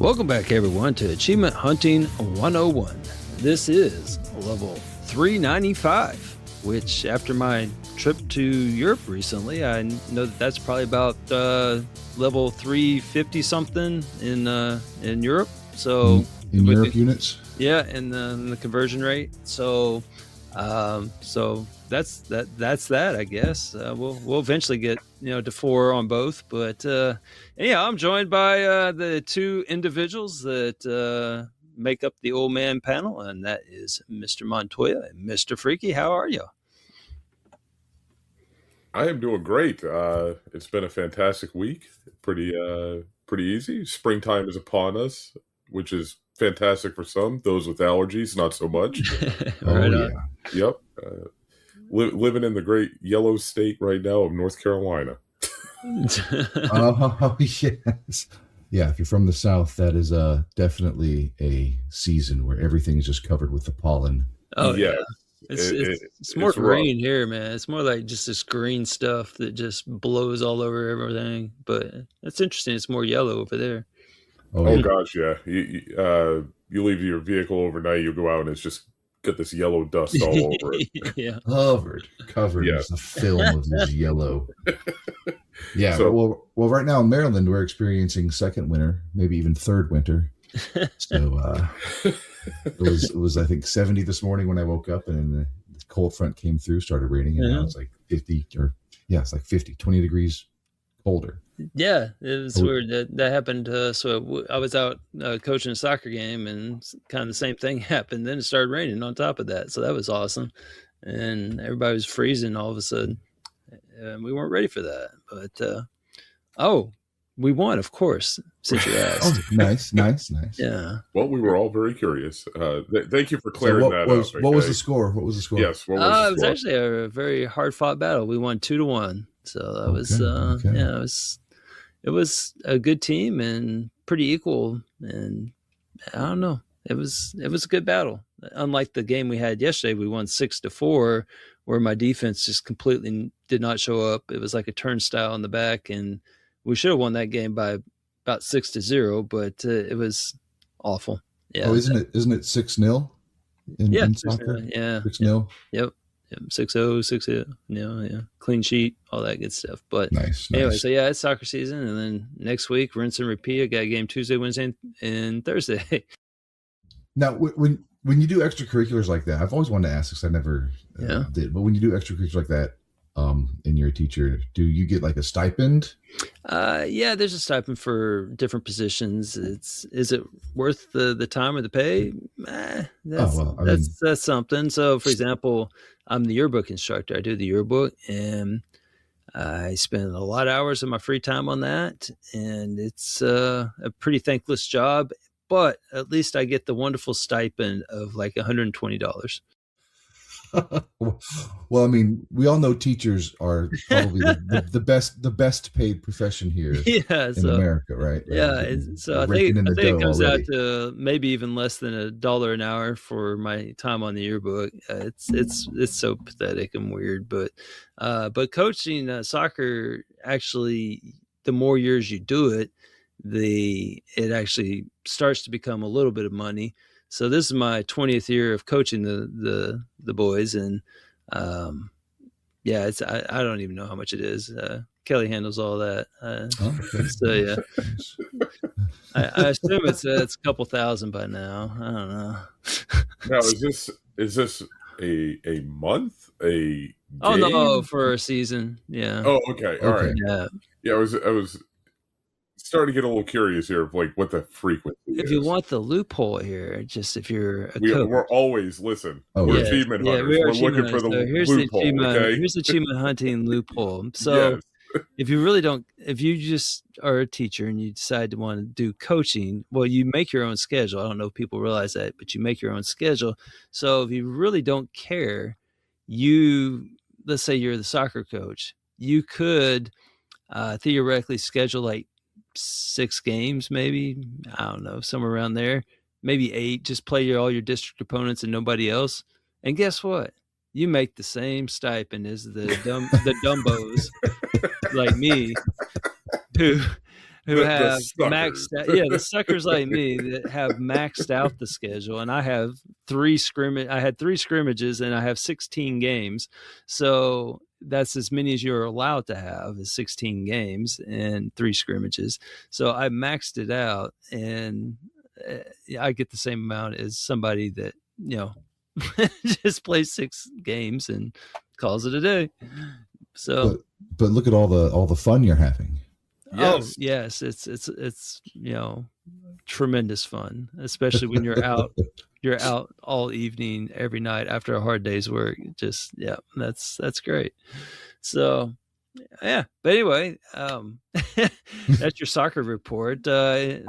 Welcome back, everyone, to Achievement Hunting 101. This is level 395, which after my trip to Europe recently, I know that that's probably about level 350 something in Europe. So in Europe units, yeah, and the conversion rate. So that's that. I guess we'll eventually get to 4 on both. But anyhow, I'm joined by the two individuals that make up the old man panel, and that is Mr. Montoya and Mr. Freaky. How are you? I am doing great. It's been a fantastic week. Pretty easy. Springtime is upon us, which is fantastic for some. Those with allergies, not so much. Right on. Yep. Living in the great yellow state right now of North Carolina. Oh, yes. Yeah, if you're from the South, that is definitely a season where everything is just covered with the pollen. Oh, yeah. It's more green here, man. It's more like just this green stuff that just blows all over everything. But it's interesting. It's more yellow over there. Oh gosh, yeah. You leave your vehicle overnight, you go out, and it's just got this yellow dust all over it. Yeah, covered in the film of this yellow. Yeah. So, well, right now in Maryland, we're experiencing second winter, maybe even third winter. So it was I think 70 this morning when I woke up, and then the cold front came through, started raining, and now it's like 50, it's like 50, 20 degrees colder. Yeah, it was weird that happened. So I was out coaching a soccer game, and kind of the same thing happened. Then it started raining on top of that, so that was awesome, and everybody was freezing all of a sudden. We weren't ready for that, but we won, of course, since you asked. Oh, nice. Yeah. Well, we were all very curious. Thank you for clearing that up. What was the score? Yes, what was the score? It was actually a very hard-fought battle. We won 2-1, so that was it was a good team and pretty equal. And I don't know, it was a good battle. Unlike the game we had yesterday, we won 6-4, where my defense just completely did not show up. It was like a turnstile in the back, and we should have won that game by about 6-0, but it was awful. Yeah. Oh, isn't it 6-0 in soccer? Yeah. 6-0. Yep. 6-0, 6-0. Yeah. Clean sheet, all that good stuff. But nice. Anyway, so yeah, it's soccer season, and then next week, rinse and repeat. I got a game Tuesday, Wednesday, and Thursday. Now, when you do extracurriculars like that, I've always wanted to ask this. I never did, but when you do extracurriculars like that, and you're a teacher, do you get like a stipend? Yeah, there's a stipend for different positions. Is it worth the time or the pay? That's something. So, for example, I'm the yearbook instructor. I do the yearbook, and I spend a lot of hours of my free time on that, and it's a pretty thankless job. But at least I get the wonderful stipend of like $120. Well, I mean, we all know teachers are probably the best paid profession here in America, right? Yeah, so I think it comes out to maybe even less than $1 an hour for my time on the yearbook. It's so pathetic and weird, but coaching soccer, actually, the more years you do it, it actually starts to become a little bit of money. So this is my 20th year of coaching the boys, and I don't even know how much it is. Kelly handles all that. So yeah, I assume it's a couple thousand by now. I don't know. Now, is this a month? A game? Oh no, for a season. Yeah. Oh, okay. All right. Yeah, I was starting to get a little curious here of like what the frequency is. If you want the loophole here, just if you're a coach. We're always we're achievement hunters. We're looking for the loophole. Here's the achievement hunting loophole. So if you just are a teacher and you decide to want to do coaching, well, you make your own schedule. I don't know if people realize that, but you make your own schedule. So if you really don't care, let's say you're the soccer coach, you could theoretically schedule like 6 games, maybe, I don't know, somewhere around there, maybe 8, just play all your district opponents and nobody else. And guess what? You make the same stipend as the dumbos like me who who have maxed out, the suckers like me that have maxed out the schedule, and I have I had 3 scrimmages and I have 16 games. So that's as many as you're allowed to have, is 16 games and 3 scrimmages. So I maxed it out, and I get the same amount as somebody that, just plays 6 games and calls it a day. So, but look at all the fun you're having. Yes. Oh yes, it's tremendous fun, especially when you're out all evening every night after a hard day's work. Just that's great. So yeah, but anyway, that's your soccer report. I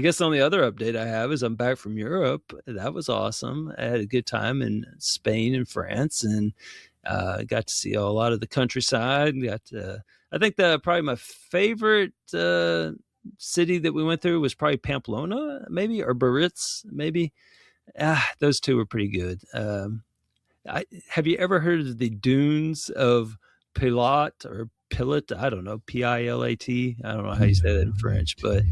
guess the only other update I have is I'm back from Europe. That was awesome. I had a good time in Spain and France, and got to see a lot of the countryside. I think probably my favorite city that we went through was probably Pamplona, maybe, or Biarritz, maybe. Those 2 were pretty good. Have you ever heard of the dunes of Pilat or Pilat? I don't know, Pilat. I don't know how you say that in French, but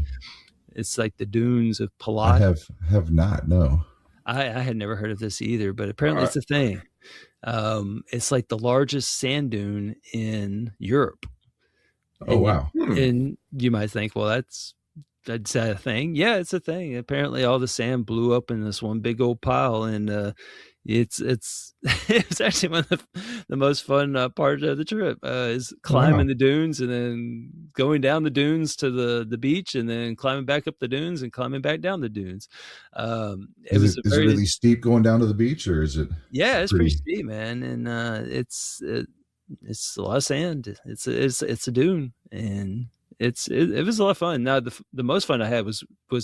it's like the dunes of Pilat. I have not, no. I had never heard of this either, but apparently it's a thing. It's like the largest sand dune in Europe. Oh, wow. And you might think, well, that's a thing. Yeah, it's a thing. Apparently all the sand blew up in this one big old pile, and it's actually one of the most fun part of the trip, is climbing the dunes and then going down the dunes to the beach, and then climbing back up the dunes and climbing back down the dunes. Is it really steep going down to the beach, or is it? Yeah, it's pretty steep, man, and it's a lot of sand. It's a dune, and it was a lot of fun. Now the most fun I had was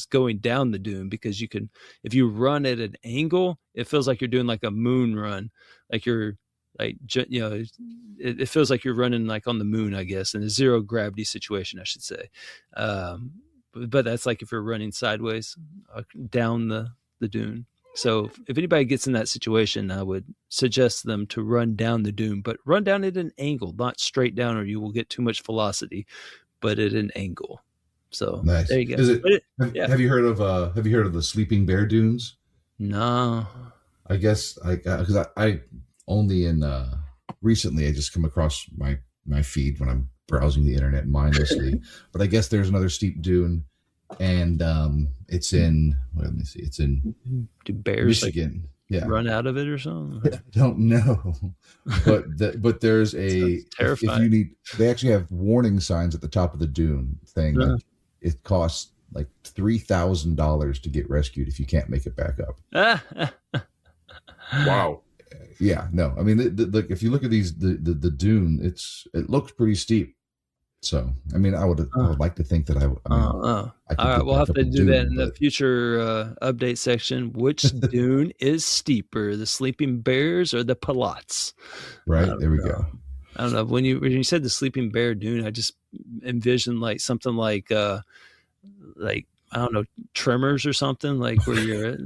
going down the dune, because if you run at an angle, it feels like you're doing like a moon run, like you're like, it feels like you're running like on the moon, I guess, in a zero gravity situation, I should say. But that's like if you're running sideways down the dune. So if anybody gets in that situation, I would suggest them to run down the dune, but run down at an angle, not straight down, or you will get too much velocity, but at an angle. So nice. There you go. Have you heard of the Sleeping Bear Dunes? No. I guess because I only recently I just come across my feed when I'm browsing the internet mindlessly, but I guess there's another steep dune. And it's in, let me see, it's in bears Michigan. Run out of it or something? I don't know, but there's if you need, they actually have warning signs at the top of the dune thing. Like, it costs like $3,000 to get rescued if you can't make it back up. Wow. Yeah, no, I mean, if you look at the dune, it looks pretty steep. So, I mean, I would like to think that I all right, we'll have to do that in the future update section. Which dune is steeper, the Sleeping Bears or the Pilats? Right, there we go. I don't know. When you said the Sleeping Bear dune, I just envisioned like something like I don't know, Tremors or something, like where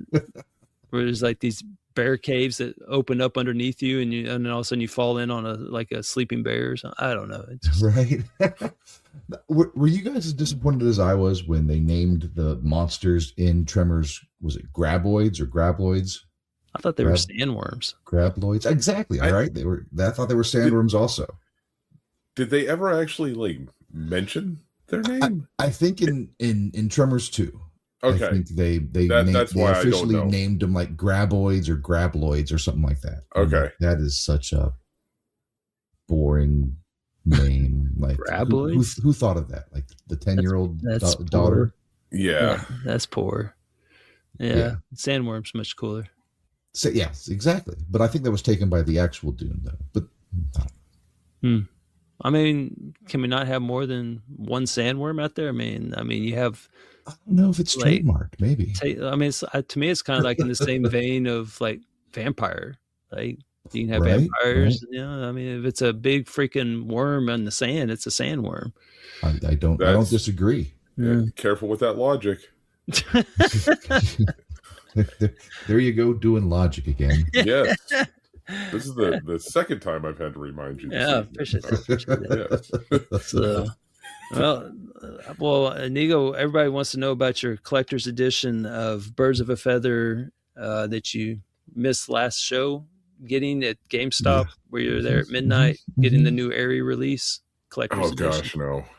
there's like these bear caves that open up underneath you, and then all of a sudden you fall in on a sleeping bear or something. I don't know. Right. Were you guys as disappointed as I was when they named the monsters in Tremors? Was it graboids or grabloids? I thought they were sandworms. Grabloids, exactly. All right, they were. I thought they were sandworms also. Did they ever actually mention their name? I think in Tremors 2. Okay. I think they officially named them like graboids or grabloids or something like that. Okay. That is such a boring name. Like grabloids? Who thought of that? Like the 10-year-old daughter? Yeah. That's poor. Yeah. Sandworm's much cooler. So, yes, exactly. But I think that was taken by the actual Dune though. But I mean, can we not have more than one sandworm out there? I mean, you have. I don't know if it's trademarked. Maybe. I mean, to me, it's kind of like in the same vein of like vampire. Like you can have vampires. Right. I mean, if it's a big freaking worm in the sand, it's a sandworm. I don't disagree. Yeah, careful with that logic. There you go, doing logic again. Yes. This is the second time I've had to remind you. Yeah, appreciate that. Yes. So, Well, Inigo, everybody wants to know about your collector's edition of Birds of a Feather that you missed last show getting at GameStop, where you're there at midnight getting the new Aery release collector's edition. Oh gosh,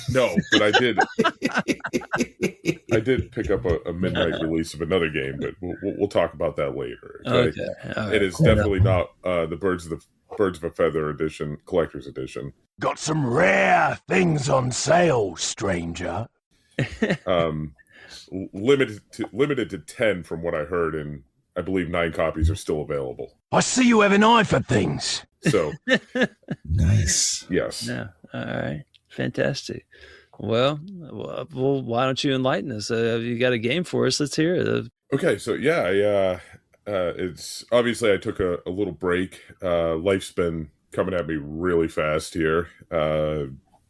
no, but I did. I did pick up a midnight release of another game, but we'll talk about that later. Okay, right. It is definitely not the Birds of a Feather edition, collector's edition. Got some rare things on sale, stranger. Limited to 10 from what I heard, and I believe 9 copies are still available. I see you have an eye for things. So nice. Yes. Yeah. All right. Fantastic. Well, why don't you enlighten us? You got a game for us? Let's hear it. Okay. So yeah, it's obviously I took a little break. Life's been coming at me really fast here.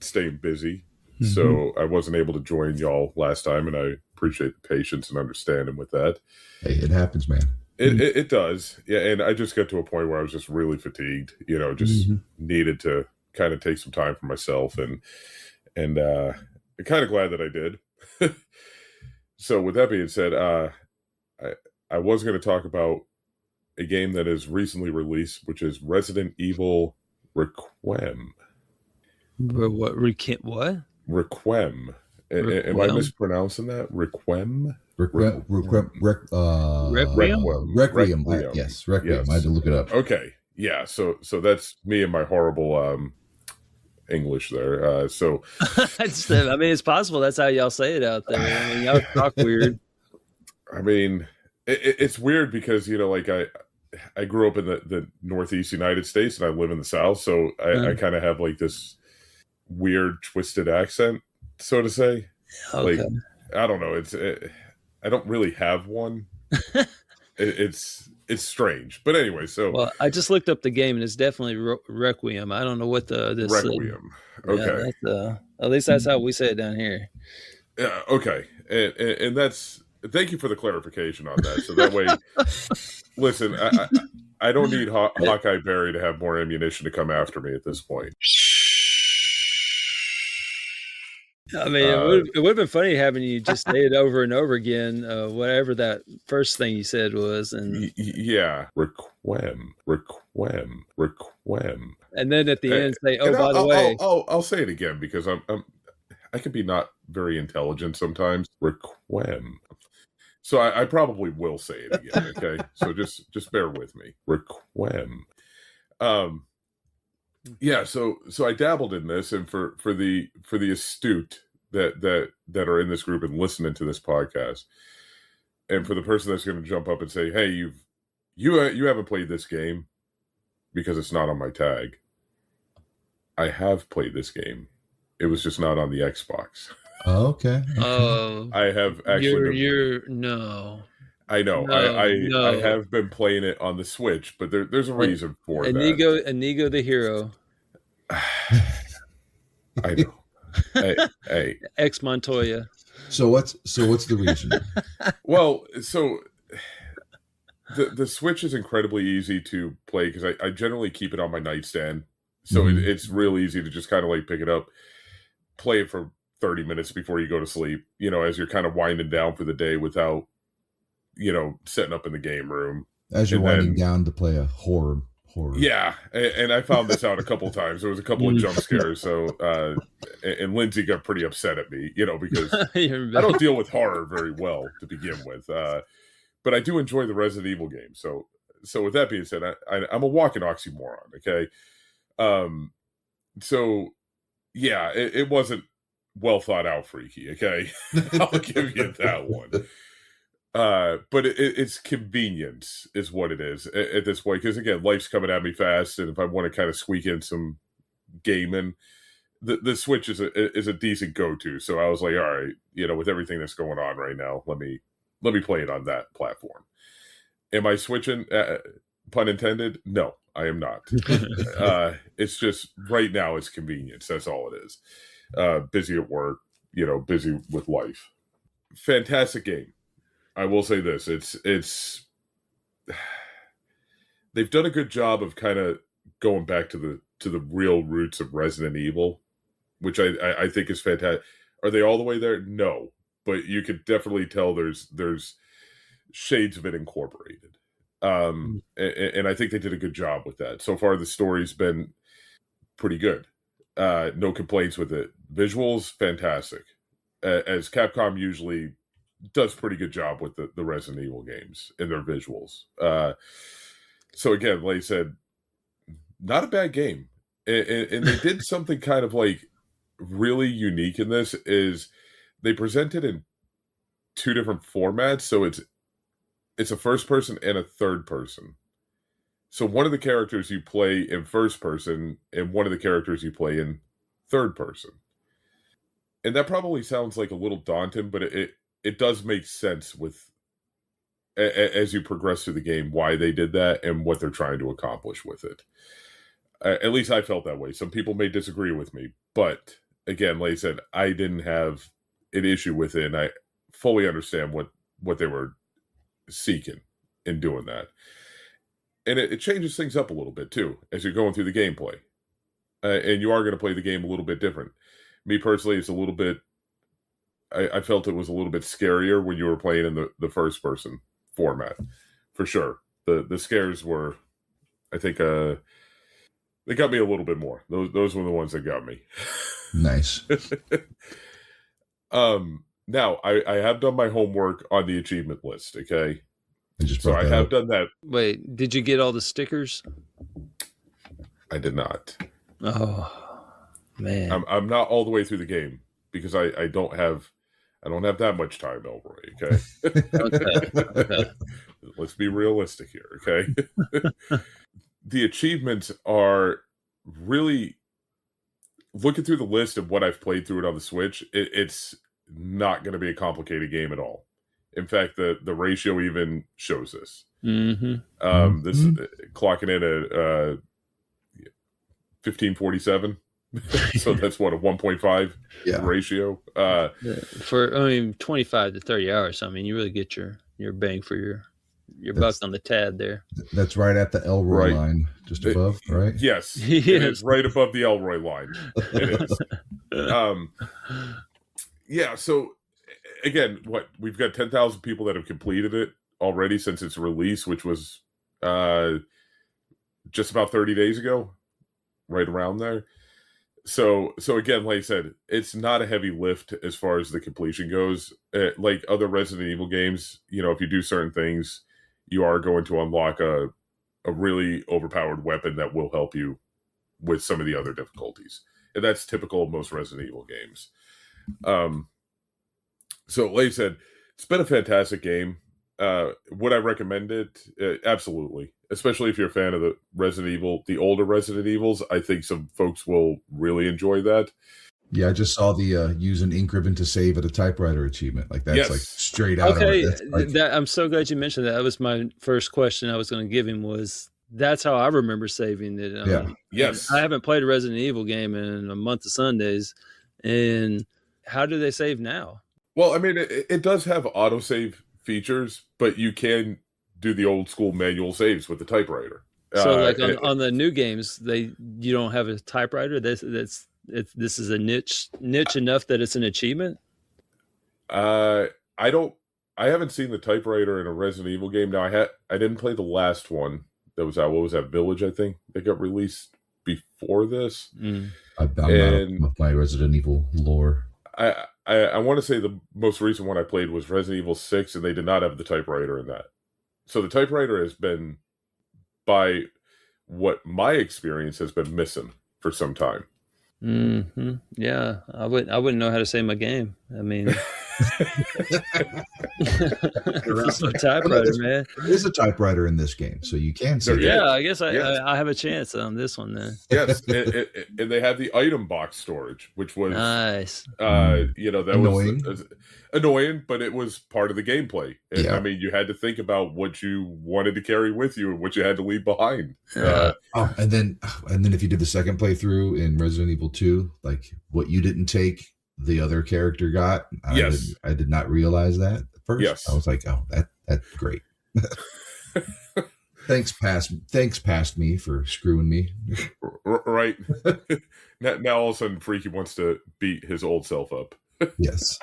Staying busy. So I wasn't able to join y'all last time, and I appreciate the patience and understanding with that. Hey, it happens, man. It does. Yeah, and I just got to a point where I was just really fatigued, just needed to kind of take some time for myself, and I'm kind of glad that I did. So with that being said, I was going to talk about a game that is recently released, which is Resident Evil Requiem. What? Requiem. Am I mispronouncing that? Requiem? Requiem. Yes, Requiem. Yes. I had to look it up. Okay. Yeah. So that's me and my horrible English there. I mean, it's possible that's how y'all say it out there. I mean, y'all talk weird. I mean, it's weird because I grew up in the Northeast United States and I live in the South, so I kind of have like this weird twisted accent, so to say. Okay. Like, I don't know. I don't really have one. It's strange, but anyway. So well, I just looked up the game and it's definitely Requiem. I don't know what this Requiem. Okay. Yeah, at least that's how we say it down here. Yeah. Okay. And that's. Thank you for the clarification on that. So that way, listen, I don't need Hawkeye Barry to have more ammunition to come after me at this point. I mean, it would have been funny having you just say it over and over again, whatever that first thing you said was. And yeah, Requiem. And then at the end say, oh, by the way. I'll say it again because I can be not very intelligent sometimes. Requiem. So I probably will say it again, okay? So just bear with me. Requiem. Yeah, so I dabbled in this, and for the astute that are in this group and listening to this podcast, and for the person that's going to jump up and say, "Hey, you haven't played this game because it's not on my tag." I have played this game. It was just not on the Xbox. Oh, okay. I have actually. No. I know. No. I have been playing it on the Switch, but there's a reason for that. Inigo the hero. I know. Hey. Ex Montoya. So what's the reason? Well, so the Switch is incredibly easy to play because I generally keep it on my nightstand. So it's real easy to just kind of like pick it up, play it for 30 minutes before you go to sleep, as you're kind of winding down for the day without, setting up in the game room. As you're winding down to play a horror. Yeah. And I found this out a couple of times. There was a couple of jump scares. So, and Lindsay got pretty upset at me, because I don't deal with horror very well to begin with. But I do enjoy the Resident Evil game. So with that being said, I'm a walking oxymoron. Okay. So yeah, it wasn't well thought out, Freaky. Okay. I'll give you that one. But it's convenience is what it is at this point. Because again, life's coming at me fast, and if I want to kind of squeak in some gaming, the Switch is a decent go-to. So I was like, all right, with everything that's going on right now, let me play it on that platform. Am I switching? Pun intended? No, I am not. It's just right now it's convenience. That's all it is. Busy at work, busy with life. Fantastic game. I will say this: it's they've done a good job of kind of going back to the real roots of Resident Evil, which I think is fantastic. Are they all the way there? No, but you could definitely tell there's shades of it incorporated. And I think they did a good job with that. So far, the story's been pretty good. No complaints with it. Visuals, fantastic. As Capcom usually does pretty good job with the Resident Evil games in their visuals. So again, like I said, not a bad game. And they did something kind of like really unique in this, is they present it in two different formats. So it's a first person and a third person. So one of the characters you play in first person and one of the characters you play in third person. And that probably sounds like a little daunting, but it does make sense with as you progress through the game, why they did that and what they're trying to accomplish with it. At least I felt that way. Some people may disagree with me, but again, like I said, I didn't have an issue with it, and I fully understand what they were seeking in doing that. And it changes things up a little bit, too, as you're going through the gameplay. And you are going to play the game a little bit different. Me, personally, it's a little bit... I felt it was a little bit scarier when you were playing in the first-person format, for sure. The scares were, I think, they got me a little bit more. Those were the ones that got me. Nice. Now, I have done my homework on the achievement list, okay? I have done that. Wait, did you get all the stickers? I did not. Oh, man. I'm not all the way through the game because I don't have that much time, Elroy, okay? Okay. Let's be realistic here, okay? The achievements are really, looking through the list of what I've played through it on the Switch, it's not going to be a complicated game at all. In fact, the ratio even shows this. Mm-hmm. This is clocking in at 1547. So that's what, a 1.5 ratio. For 25 to 30 hours. I mean, you really get your bang for your buck on the tad there. That's right at the Elroy line, just above, right? Yes, yes. It is right above the Elroy line. It is. Yeah, so again, we've got 10,000 people that have completed it already since its release, which was just about 30 days ago, right around there. So again, like I said, it's not a heavy lift as far as the completion goes. Like other Resident Evil games, if you do certain things, you are going to unlock a really overpowered weapon that will help you with some of the other difficulties. And that's typical of most Resident Evil games. So like I said, it's been a fantastic game. Would I recommend it? Absolutely. Especially if you're a fan of the older Resident Evils. I think some folks will really enjoy that. Yeah, I just saw the use an ink ribbon to save at a typewriter achievement. Like that's like straight out. Okay, of it. I'm so glad you mentioned that. That was my first question I was going to give him. Was that's how I remember saving it. Yes. I haven't played a Resident Evil game in a month of Sundays, and how do they save now? Well, I mean, it does have autosave features, but you can do the old school manual saves with the typewriter. So, like on the new games, you don't have a typewriter. This is a niche enough that it's an achievement. I haven't seen the typewriter in a Resident Evil game. Now I didn't play the last one. That was what was that, Village? I think that got released before this. I'm not up with my Resident Evil lore. I want to say the most recent one I played was Resident Evil 6, and they did not have the typewriter in that. So the typewriter has been, by what my experience has been, missing for some time. Mm-hmm. Yeah, I wouldn't know how to save my game. I mean, it's a typewriter, man. There is a typewriter in this game, so you can save. Yeah, I guess I have a chance on this one then. Yes, and they had the item box storage, which was nice. That annoying. was annoying, but it was part of the gameplay. And, I mean, you had to think about what you wanted to carry with you and what you had to leave behind. And then if you did the second playthrough in Resident Evil 2, like what you didn't take, the other character got. I did not realize that at first. Yes. I was like, oh, that's great. Thanks past me for screwing me. Right. Now all of a sudden Freaky wants to beat his old self up. Yes.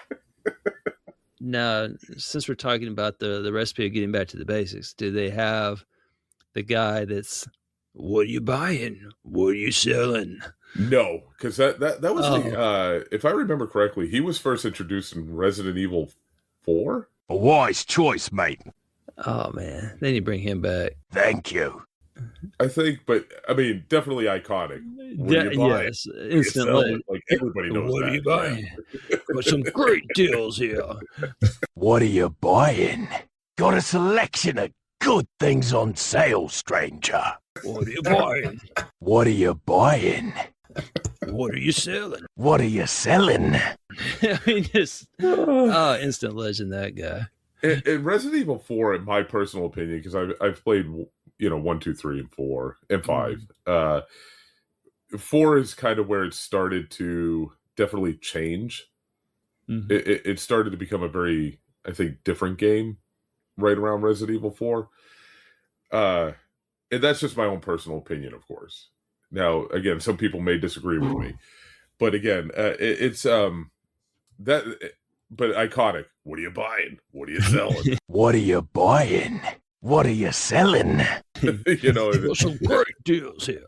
Now, since we're talking about the recipe of getting back to the basics, do they have the guy that's, what are you buying? What are you selling? No, because that was the if I remember correctly, he was first introduced in Resident Evil 4. A wise choice, mate. Oh man, they need to bring him back. Thank you. I think, but I mean, definitely iconic. Yes, instantly. Like everybody knows what are you buying? Got some great deals here. What are you buying? Got a selection of good things on sale, stranger. What are you buying? What are you buying? What are you selling? What are you selling? I mean, just instant legend, that guy. In Resident Evil 4, in my personal opinion, because I've played 1, 2, 3, and 4 and 5. 4 is kind of where it started to definitely change. Mm-hmm. It started to become a very, I think, different game right around Resident Evil 4. And that's just my own personal opinion, of course. Now, again, some people may disagree with me, but again, it's but iconic. What are you buying? What are you selling? What are you buying? What are you selling? Got some great deals here.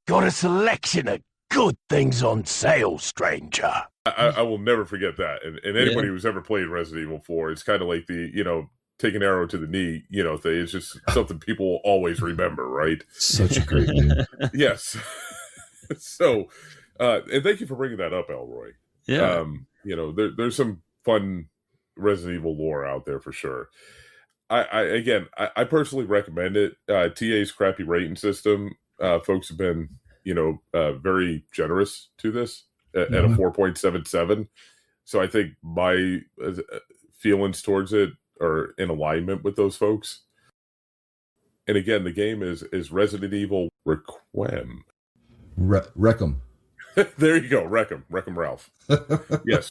Got a selection of good things on sale, stranger. I will never forget that. And anybody who's ever played Resident Evil 4, it's kind of like the, take an arrow to the knee, thing. It's just something people always remember, right? Such a great name. Yes. So, and thank you for bringing that up, Elroy. Yeah. There's some fun Resident Evil lore out there for sure. I personally recommend it. TA's crappy rating system, folks have been, very generous to this at a 4.77. So I think my feelings towards it are in alignment with those folks. And again, the game is Resident Evil Requiem. Requiem. There you go, Requiem Ralph. Yes,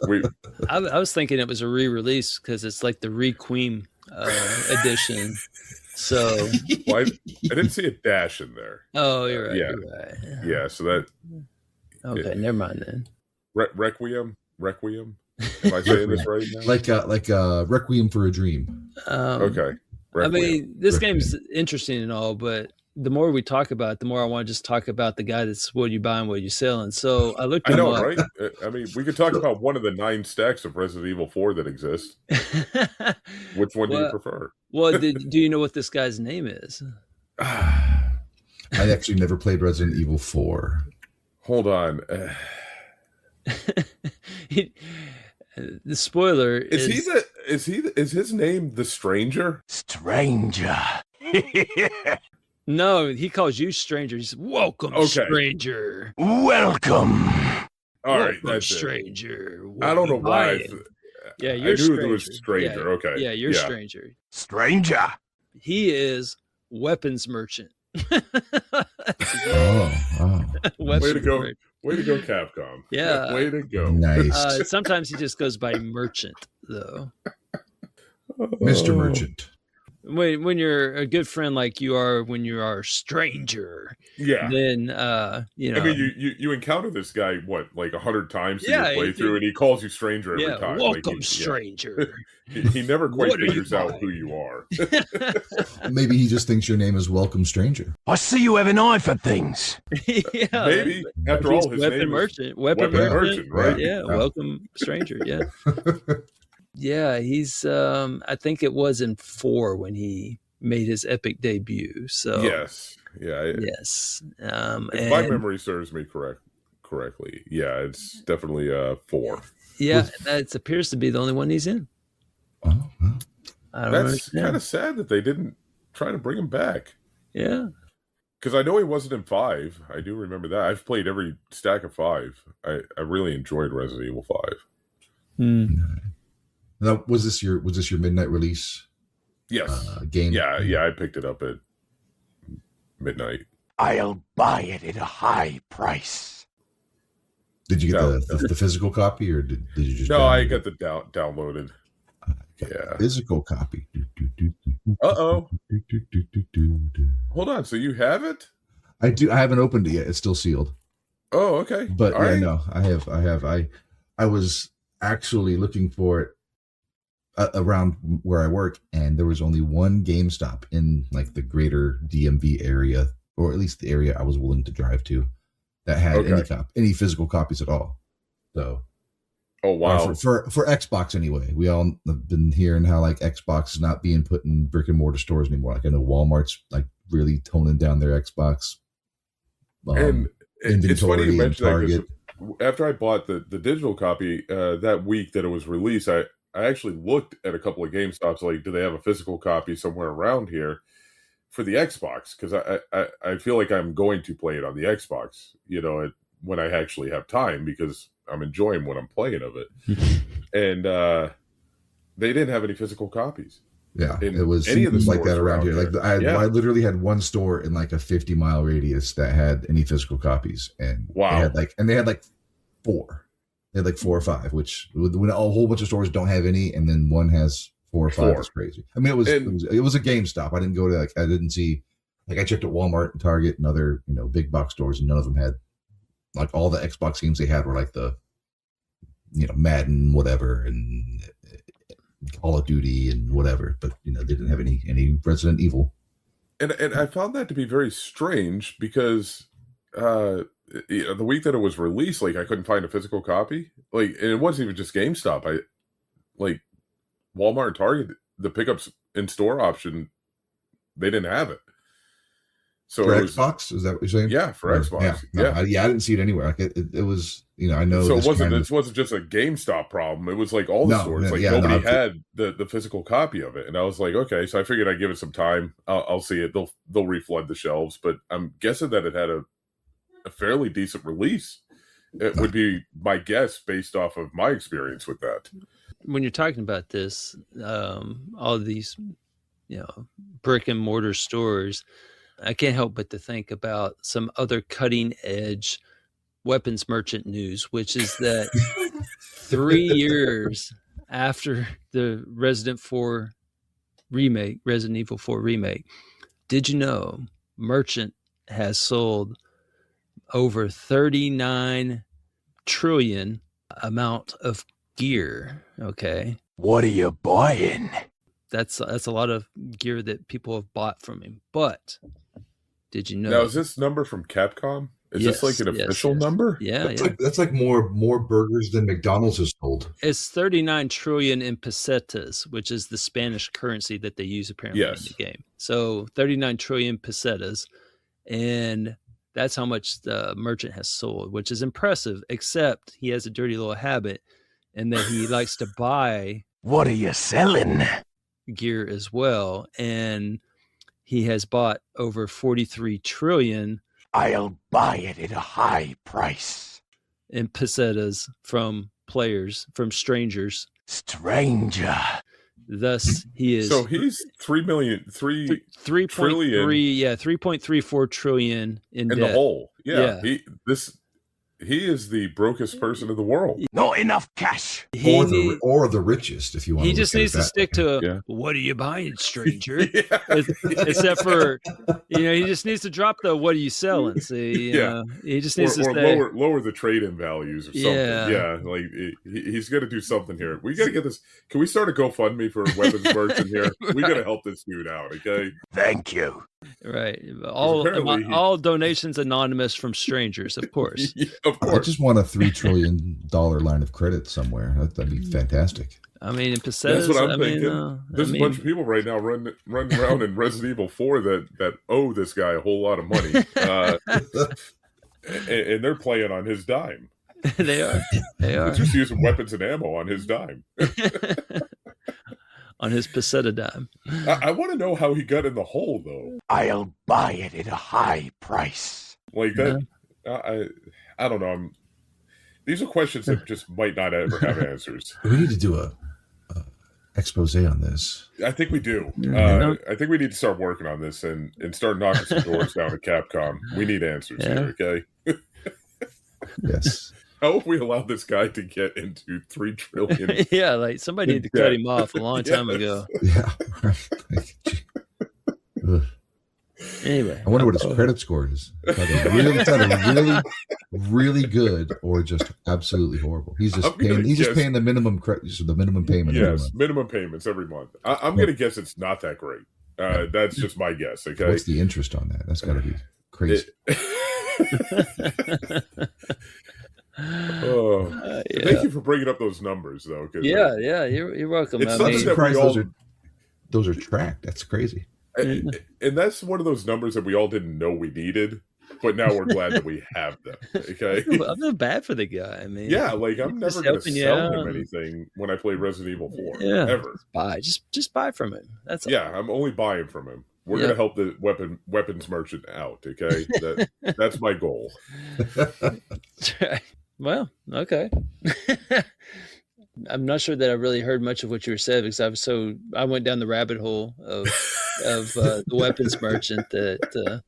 I was thinking it was a re-release because it's like the Requiem edition. So I didn't see a dash in there. Oh, you're right. Yeah, you're right. Yeah. So that. Okay, never mind then. Requiem. Am I saying this right now? Like Requiem for a Dream. Okay. Requiem. I mean, this game's interesting and all, but the more we talk about it, the more I want to just talk about the guy that's what you buying, what you selling. So I looked him up. Right? I mean, we could talk about one of the 9 stacks of Resident Evil 4 that exist. Which one do you prefer? Well, do you know what this guy's name is? I actually never played Resident Evil 4. Hold on. The spoiler is his name the Stranger? Stranger. No, he calls you stranger. He says, "Welcome, stranger. Welcome." All right, that's stranger. I don't know why. Yeah, you're I knew stranger. there was stranger. Yeah, okay. Yeah, you're stranger. Stranger. He is weapons merchant. Way to go. Way to go, Capcom. Yeah. Way to go. Nice. Sometimes he just goes by merchant, though. Mr. Merchant. When you're a good friend like you are when you are a stranger, then I mean, you encounter this guy like 100 times in your playthrough, and he calls you stranger every time. Welcome, stranger. He never quite figures out who you are. Maybe he just thinks your name is Welcome, Stranger. I see you have an eye for things. Maybe after all, his weapon name merchant. Weapon merchant, right? Yeah, welcome, stranger. Yeah. Yeah, he's I think it was in 4 when he made his epic debut. So yes. Yes. If my memory serves me correctly, it's definitely 4. Yeah, that appears to be the only one he's in. Oh, well. That's kind of sad that they didn't try to bring him back. Yeah. Because I know he wasn't in 5. I do remember that. I've played every stack of 5. I really enjoyed Resident Evil 5. Now, was this your midnight release? Yes. Game. Yeah. I picked it up at midnight. I'll buy it at a high price. Did you get the physical copy, or did you just? No, I got the downloaded. Yeah, physical copy. Uh-oh. Hold on. So you have it? I do. I haven't opened it yet. It's still sealed. Oh, okay. But yeah, no, I have. I was actually looking for it around where I work, and there was only one GameStop in like the greater DMV area, or at least the area I was willing to drive to, that had any physical copies at all. So, oh wow, for Xbox anyway. We all have been hearing how like Xbox is not being put in brick and mortar stores anymore. Like I know Walmart's like really toning down their Xbox and it's funny you mention Target. That, after I bought the digital copy that week that it was released, I actually looked at a couple of GameStops, like, do they have a physical copy somewhere around here for the Xbox? Because I feel like I'm going to play it on the Xbox, you know, when I actually have time, because I'm enjoying what I'm playing of it. And they didn't have any physical copies. Yeah, it was any of the like that around here. Like I literally had one store in like a 50-mile radius that had any physical copies, and they had like 4. They had like 4 or 5, which when a whole bunch of stores don't have any, and then one has 4 or 5 is crazy. I mean, it was a GameStop. I didn't go to I didn't see, like, I checked at Walmart and Target and other, you know, big box stores, and none of them had, like, all the Xbox games they had were like the, you know, Madden, whatever, and Call of Duty and whatever, but you know, they didn't have any Resident Evil. And I found that to be very strange, because the week that it was released, like, I couldn't find a physical copy. Like, and it wasn't even just GameStop. Like Walmart and Target, the pickups in store option, they didn't have it. So for Xbox, is that what you're saying? Yeah, for Xbox. I didn't see it anywhere. Like it was, you know, I know. So it wasn't just a GameStop problem. It was like all the stores. Like nobody had the physical copy of it, and I was like, okay. So I figured I'd give it some time. I'll see it. They'll reflood the shelves, but I'm guessing that it had a fairly decent release. It would be my guess based off of my experience with that. When you're talking about this, all of these, you know, brick and mortar stores, I can't help but to think about some other cutting edge weapons merchant news, which is that 3 years after the Resident Evil 4 remake, did you know Merchant has sold over 39 trillion amount of gear? Okay. What are you buying? That's a lot of gear that people have bought from him. But did you know? Now, is this number from Capcom? Is this like an official number? Yeah, that's like more burgers than McDonald's has sold. It's 39 trillion in pesetas, which is the Spanish currency that they use apparently in the game. So 39 trillion pesetas, and that's how much the Merchant has sold, which is impressive, except he has a dirty little habit, and that he likes to buy. What are you selling? Gear as well, and he has bought over 43 trillion. I'll buy it at a high price. In pesetas from players, from strangers. Stranger. Thus, he is. So he's 3.34 trillion in debt. The hole. Yeah. He is the brokest person in the world. Not enough cash. Or the richest, if you want. He just needs to stick to what are you buying, stranger? Except for, you know, he just needs to drop the what are you selling? See, he just needs to lower the trade-in values or something. Yeah, like he's got to do something here. We got to get this. Can we start a GoFundMe for weapons merchant here? We got to help this dude out. Okay. Thank you. Right. All donations anonymous from strangers, of course. Of course. I just want a $3 trillion line of credit somewhere. That'd be fantastic. I mean, in pesetas, that's what I'm thinking. There's a bunch of people right now running around in Resident Evil 4 that owe this guy a whole lot of money, and they're playing on his dime. They are. They're just using weapons and ammo on his dime. On his peseta dime. I want to know how he got in the hole, though. I'll buy it at a high price. Like that. I don't know. These are questions that just might not ever have answers. We need to do a expose on this. I think we do. I think we need to start working on this and start knocking some doors down at Capcom. We need answers here, okay? Yes. How have we allowed this guy to get into 3 trillion? Yeah, like somebody need to cut him off a long time ago. Yeah. Anyway, I wonder what his credit score is. It's either really good or just absolutely horrible. He's just paying the minimum payment. Yes, minimum payments every month. I'm going to guess it's not that great. That's just my guess. Okay, what's the interest on that? That's got to be crazy. Thank you for bringing up those numbers, though. You're welcome. Those are tracked. That's crazy. And that's one of those numbers that we all didn't know we needed, but now we're glad that we have them. Okay, I'm not bad for the guy. I mean, like I'm never going to sell him anything when I play Resident Evil 4. Ever. Just buy from him. That's all. Yeah, I'm only buying from him. We're going to help the weapons merchant out. Okay, that's my goal. Well, okay. I'm not sure that I really heard much of what you said because I went down the rabbit hole of the weapons merchant that.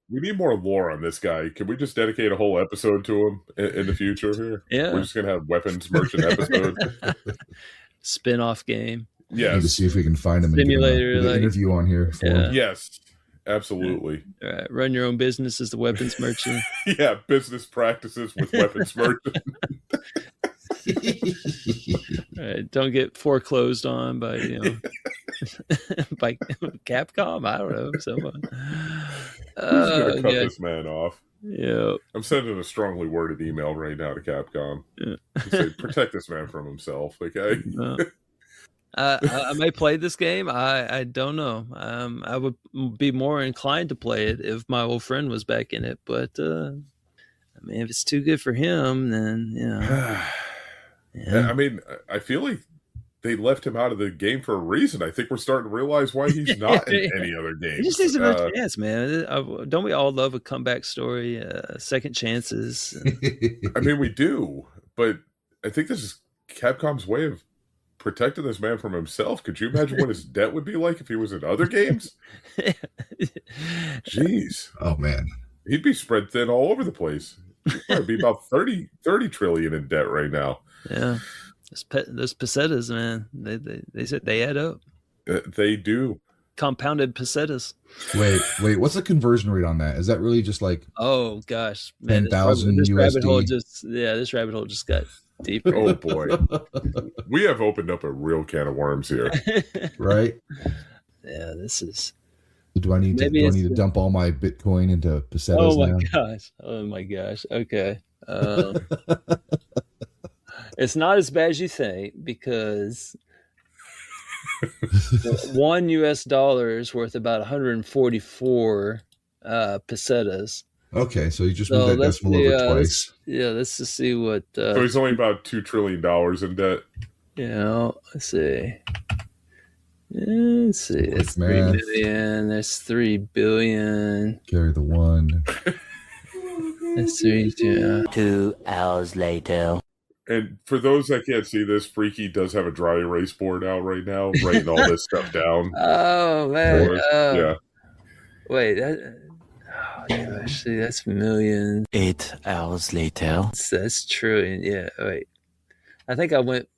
We need more lore on this guy. Can we just dedicate a whole episode to him in the future here? Yeah. We're just going to have weapons merchant episode. Spin-off game. Yes. Need to see if we can find him Simulator, and an interview on here. Yes. Absolutely. All right. Run your own business as the weapons merchant. Yeah, business practices with weapons merchant. All right, don't get foreclosed on by by Capcom. I don't know, someone. Who's gonna cut this man off? Yeah, I'm sending a strongly worded email right now to Capcom. Say, protect this man from himself. Okay. I may play this game. I don't know. I would be more inclined to play it if my old friend was back in it. But I mean, if it's too good for him, then Yeah. I mean, I feel like they left him out of the game for a reason. I think we're starting to realize why he's not in any other games. He just needs another chance, man. Don't we all love a comeback story, second chances? I mean, we do, but I think this is Capcom's way of protecting this man from himself. Could you imagine what his debt would be like if he was in other games? Jeez. Oh, man. He'd be spread thin all over the place. He'd probably be about 30 trillion in debt right now. Yeah, those pesetas, man. They said they add up. They do. Compounded pesetas. Wait. What's the conversion rate on that? Is that really just like? Oh gosh, 10,000 USD. This rabbit hole just got deeper. Oh boy, we have opened up a real can of worms here, right? Yeah, this is. Do I need to dump all my Bitcoin into pesetas? Oh my gosh. Okay. It's not as bad as you think because $1 is worth about 144 pesetas. Okay, so you just moved that decimal over twice. Let's just see what. So he's only about $2 trillion in debt. Let's see. Let's see. That's 3 million. That's 3 billion. Carry the one. That's 3. 2 hours later. And for those that can't see this, Freaky does have a dry erase board out right now, writing all this stuff down. Oh man! Yeah. Wait. Gosh, see, that's million. 8 hours later. That's trillion. Yeah. Wait. I think I went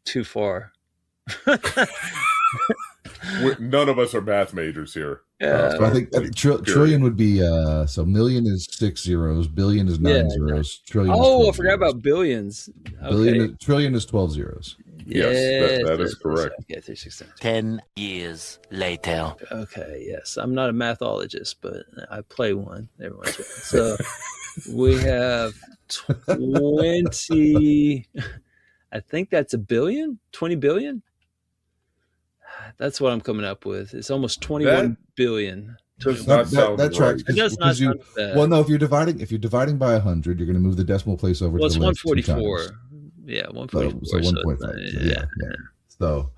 too far. None of us are math majors here. Yeah. So I think trillion would be so million is 6 zeros, billion is 9 zeros, trillion. Oh, I forgot about billions. Trillion is 12 zeros. Yes, that is correct. Okay, 369. 10 years later. Okay, yes, I'm not a mathologist, but I play one every once in a while. So we have 20. I think that's a billion. 20 billion. That's what I'm coming up with. It's almost 21 billion. That tracks. It does not sound bad. Well, no, if you're dividing by 100, you're going to move the decimal place over. Well, to it's the 144. Yeah, 144. So 1.5. Yeah. So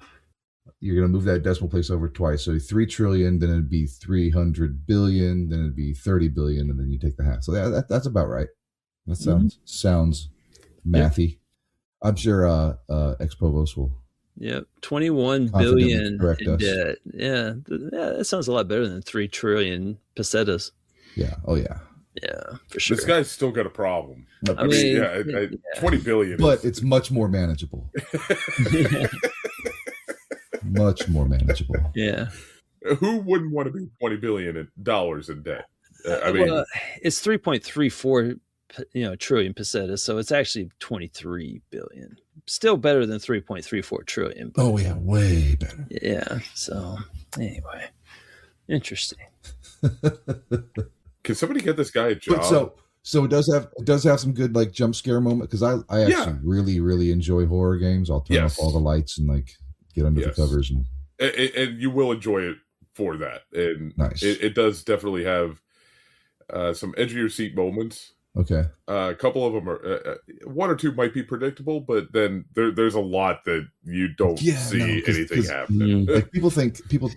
you're going to move that decimal place over twice. So 3 trillion, then it'd be 300 billion, then it'd be 30 billion, and then you take the half. So that's about right. That sounds mathy. Yep. I'm sure Ex-Povos will. Yep, 21 billion in debt. Yeah, that sounds a lot better than 3 trillion pesetas. Yeah. Oh yeah. Yeah, for sure. This guy's still got a problem. I mean, 20 billion. But it's much more manageable. Much more manageable. Yeah. Who wouldn't want to be $20 billion in debt? I mean, well, it's 3.34 trillion pesetas, so it's actually 23 billion. Still better than 3.34 trillion. But, oh yeah, way better. Yeah. So anyway, interesting. Can somebody get this guy a job? But so it does have some good like jump scare moment, because I actually really, really enjoy horror games. I'll turn off all the lights and like get under the covers, and you will enjoy it for that. And nice. It does definitely have some edge of your seat moments. Okay. A couple of them are one or two might be predictable, but then there's a lot that you don't see anything happening. Like people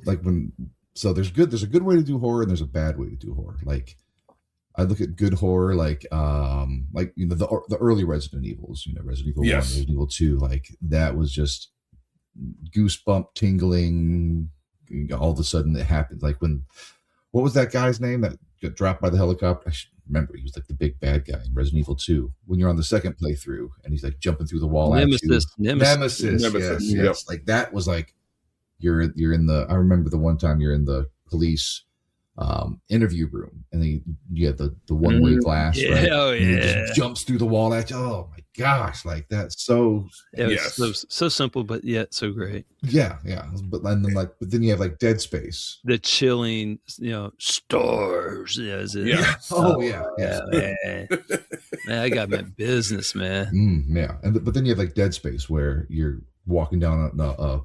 like when there's a good way to do horror and there's a bad way to do horror. Like I look at good horror like the early Resident Evils, Resident Evil 1, Resident Evil 2, like that was just goosebump tingling. All of a sudden it happened. Like what was that guy's name that got dropped by the helicopter? I should remember, he was like the big bad guy in Resident Evil 2. When you're on the second playthrough and he's like jumping through the wall Nemesis. Yes. Like that was like you're in the. I remember the one time you're in the police interview room, and then you have the one-way glass. Yeah, right? Oh, and it just jumps through the wall at you. Oh my gosh, like that's so. So simple, but yet so great. Yeah. But then you have like Dead Space. The chilling, stars. Yeah. Oh yeah. Man. Man, I got my business, man. Yeah, but then you have like Dead Space, where you're walking down a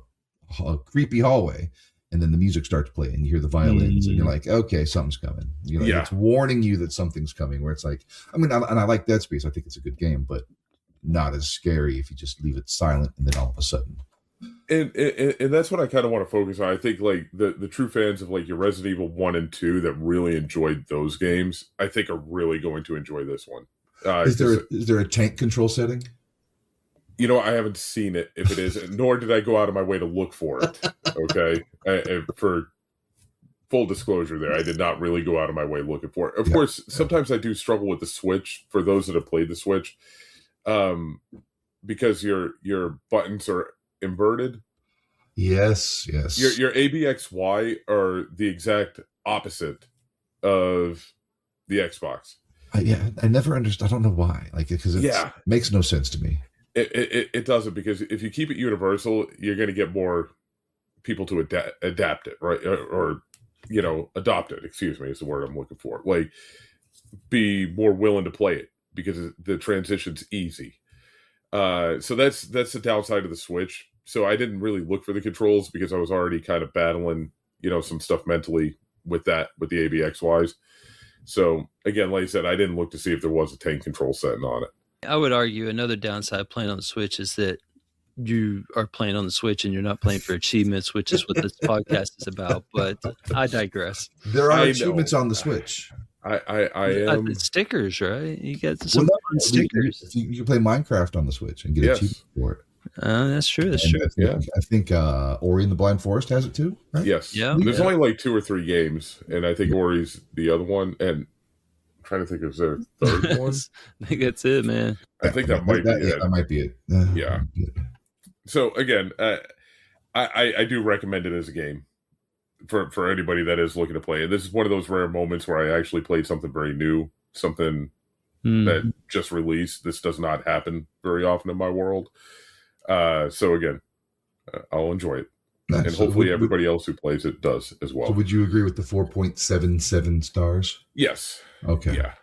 creepy hallway. And then the music starts playing, and you hear the violins, and you're like, okay, something's coming. It's warning you that something's coming, where it's like, I mean, and I like Dead Space. I think it's a good game, but not as scary if you just leave it silent and then all of a sudden. And that's what I kind of want to focus on. I think like the true fans of like your Resident Evil 1 and 2 that really enjoyed those games, I think are really going to enjoy this one. Is there a tank control setting? I haven't seen it if it is, nor did I go out of my way to look for it. Okay. For full disclosure there, I did not really go out of my way looking for it. Of course, sometimes I do struggle with the Switch, for those that have played the Switch, because your buttons are inverted. Yes. Your ABXY are the exact opposite of the Xbox. I never understood. I don't know why. Like, because it makes no sense to me. It doesn't, because if you keep it universal, you're going to get more people to adapt it, right? Or adopt it, excuse me, is the word I'm looking for. Like, be more willing to play it because the transition's easy. So that's the downside of the Switch. So I didn't really look for the controls because I was already kind of battling, some stuff mentally with the ABXYs. So again, like I said, I didn't look to see if there was a tank control setting on it. I would argue another downside of playing on the Switch is that you are playing on the Switch and you're not playing for achievements, which is what this podcast is But I digress. There are achievements on the Switch. I am stickers, right? You get some stickers. You can play Minecraft on the Switch and get achievements for it. That's true. That's true. I think Ori and the Blind Forest has it too, right? Yes. Yeah. There's only like 2 or 3 games, and I think Ori's the other one, and I'm trying to think if there's a third one. I think that's it, man. I think that might be it. That might be it. Yeah. So again, I do recommend it as a game for anybody that is looking to play. And this is one of those rare moments where I actually played something very new, something that just released. This does not happen very often in my world. So again, I'll enjoy it. Nice. And hopefully everybody else who plays it does as well. So would you agree with the 4.77 stars? Yes. Okay. Yeah.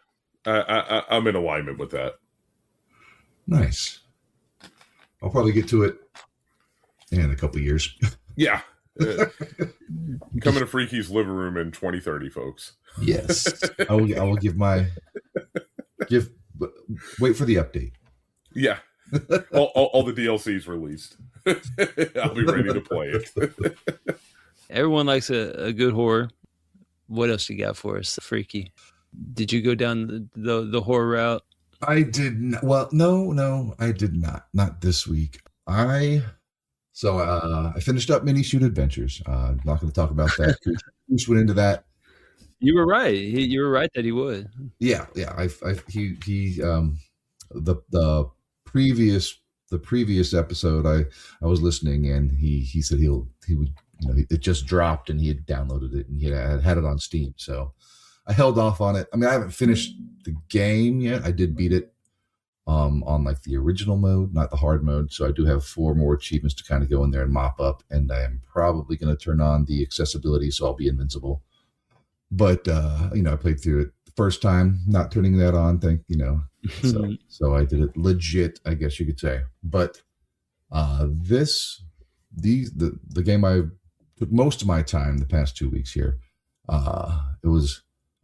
I'm in alignment with that. Nice. I'll probably get to it in a couple of years. Yeah. Coming to Freaky's living room in 2030, folks. Yes. I will wait for the update. Yeah. all the DLCs released. I'll be ready to play it. Everyone likes a good horror. What else you got for us, Freaky? Did you go down the horror route? I did not. Well, no, I did not. Not this week. I finished up Mini Shoot Adventures. I'm not going to talk about that. Bruce went into that. You were right. You were right that he would. Yeah. The previous episode, I was listening, and he said he would it just dropped and he had downloaded it and he had it on Steam. So I held off on it. I mean, I haven't finished the game yet. I did beat it on like the original mode, not the hard mode. So I do have 4 more achievements to kind of go in there and mop up. And I am probably going to turn on the accessibility, so I'll be invincible. But, I played through it the first time, not turning that on, so I did it legit, I guess you could say. But the game I took most of my time the past 2 weeks here, I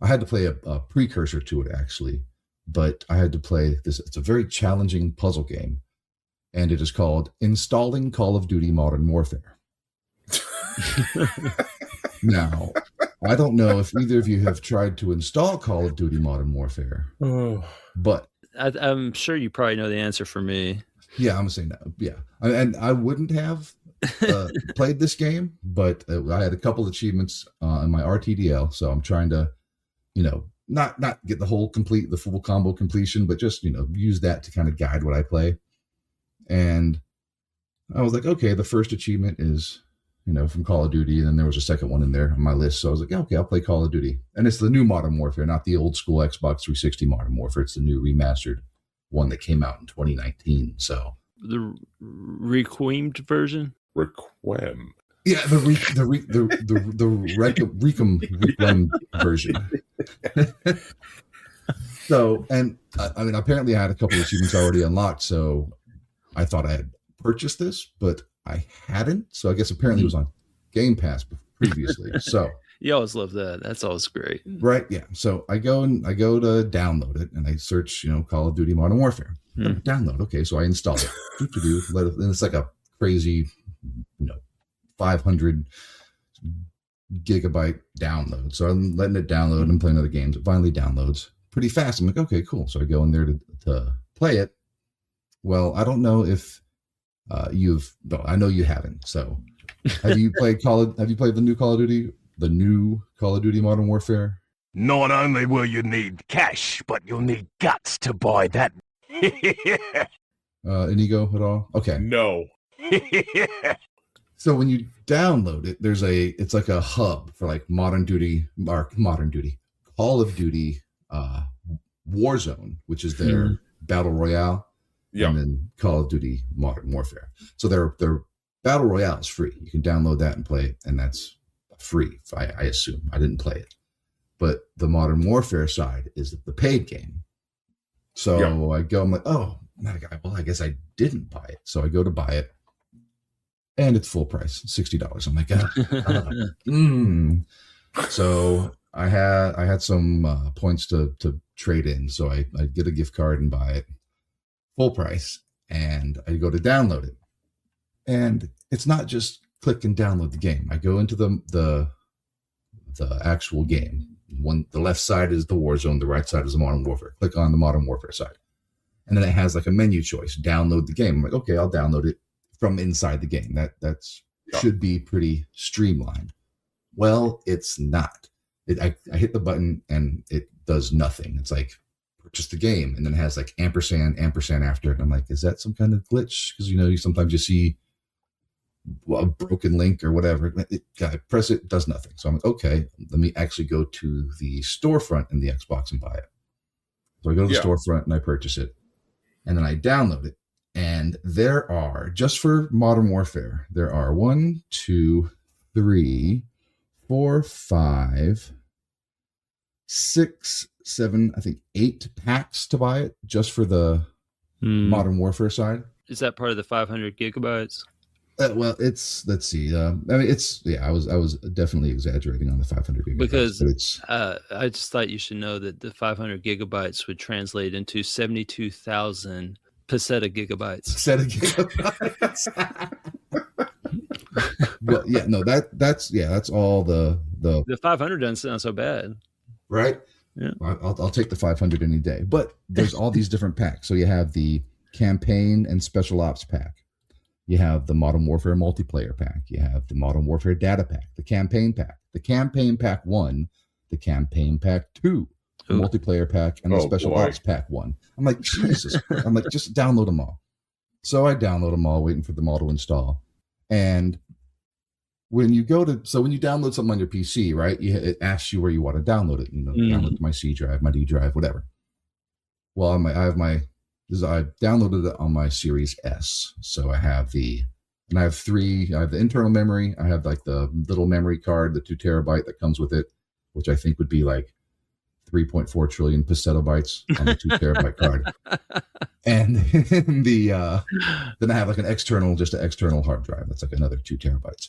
had to play a precursor to it, actually. But I had to play this. It's a very challenging puzzle game, and it is called Installing Call of Duty Modern Warfare. Now, I don't know if either of you have tried to install Call of Duty Modern Warfare, but I'm sure you probably know the answer for me. Yeah, I'm going to say no. Yeah, and I wouldn't have played this game, but I had a couple achievements in my RTDL, so I'm trying to, not get the full combo completion, but just, use that to kind of guide what I play. And I was like, okay, the first achievement is, from Call of Duty. And then there was a second one in there on my list. So I was like, yeah, okay, I'll play Call of Duty. And it's the new Modern Warfare, not the old school Xbox 360 Modern Warfare. It's the new remastered one that came out in 2019. So the Requiem version? Requiem. Yeah, the Requiem version. So, and I mean, apparently I had a couple of achievements already unlocked, so I thought I had purchased this, but I hadn't. So I guess apparently it was on Game Pass previously. So you always love that. That's always great, right? Yeah. So I go to download it, and I search, Call of Duty Modern Warfare. Download. Okay, so I install it. And it's like a crazy, 500 gigabyte download. So I'm letting it download and playing other games. It finally downloads pretty fast. I'm like, okay, cool. So I go in there to play it. Well, I don't know if I know you haven't. So have you played the new Call of Duty Modern Warfare? Not only will you need cash, but you'll need guts to buy that. Inigo at all? Okay. No. So when you download it, it's like a hub for like Call of Duty, Warzone, which is their battle royale, and then Call of Duty Modern Warfare. So their battle royale is free. You can download that and play it, and that's free. I assume. I didn't play it, but the Modern Warfare side is the paid game. So I go, I'm like, oh, well, I guess I didn't buy it. So I go to buy it. And it's full price, $60. I'm like, So I had some points to trade in. So I get a gift card and buy it full price. And I go to download it. And it's not just click and download the game. I go into the actual game. The left side is the Warzone, the right side is the Modern Warfare. Click on the Modern Warfare side. And then it has like a menu choice, download the game. I'm like, okay, I'll download it from inside the game. That's should be pretty streamlined. Well, it's not. I hit the button and it does nothing. It's like purchase the game, and then it has like ampersand after it. And I'm like, is that some kind of glitch? Because you sometimes you see a broken link or whatever. I press it, does nothing. So I'm like, okay, let me actually go to the storefront in the Xbox and buy it. So I go to the storefront and I purchase it, and then I download it. And there are, just for Modern Warfare, there are 1, 2, 3, 4, 5, 6, 7, I think 8 packs to buy it just for the Modern Warfare side. Is that part of the 500 gigabytes? Well, let's see. I was definitely exaggerating on the 500 gigabytes. Because I just thought you should know that the 500 gigabytes would translate into 72,000 peseta gigabytes. Well, yeah, no, that's all the 500 doesn't sound so bad, right? Yeah, I'll take the 500 any day. But there's all these different packs. So you have the campaign and special ops pack. You have the Modern Warfare multiplayer pack. You have the Modern Warfare data pack, the campaign pack 1, the campaign pack 2. The multiplayer pack and the special ops pack 1. I'm like, Jesus. I'm like, just download them all. So I download them all, waiting for them all to install. And when you download something on your PC, right? It asks you where you want to download it. Download to my C drive, my D drive, whatever. Well, I downloaded it on my Series S. So I have the internal memory. I have like the little memory card, the 2 terabyte that comes with it, which I think would be like 3.4 trillion petabytes on the 2 terabyte card. And then I have like an external hard drive. That's like another 2 terabytes.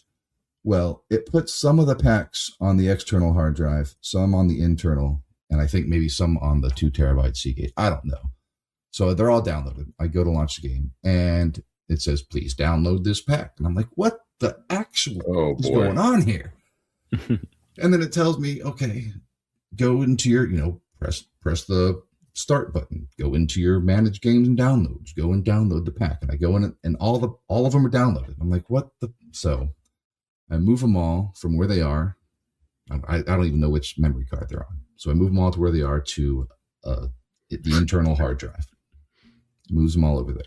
Well, it puts some of the packs on the external hard drive, some on the internal, and I think maybe some on the 2 terabyte Seagate. I don't know. So they're all downloaded. I go to launch the game, and it says, please download this pack. And I'm like, what the actual is going on here? And then it tells me, okay, go into your, press the start button, go into your manage games and downloads, go and download the pack. And I go in and all of them are downloaded. I'm like, what the? So I move them all from where they are. I don't even know which memory card they're on. So I move them all to where they are to the internal hard drive. Moves them all over there.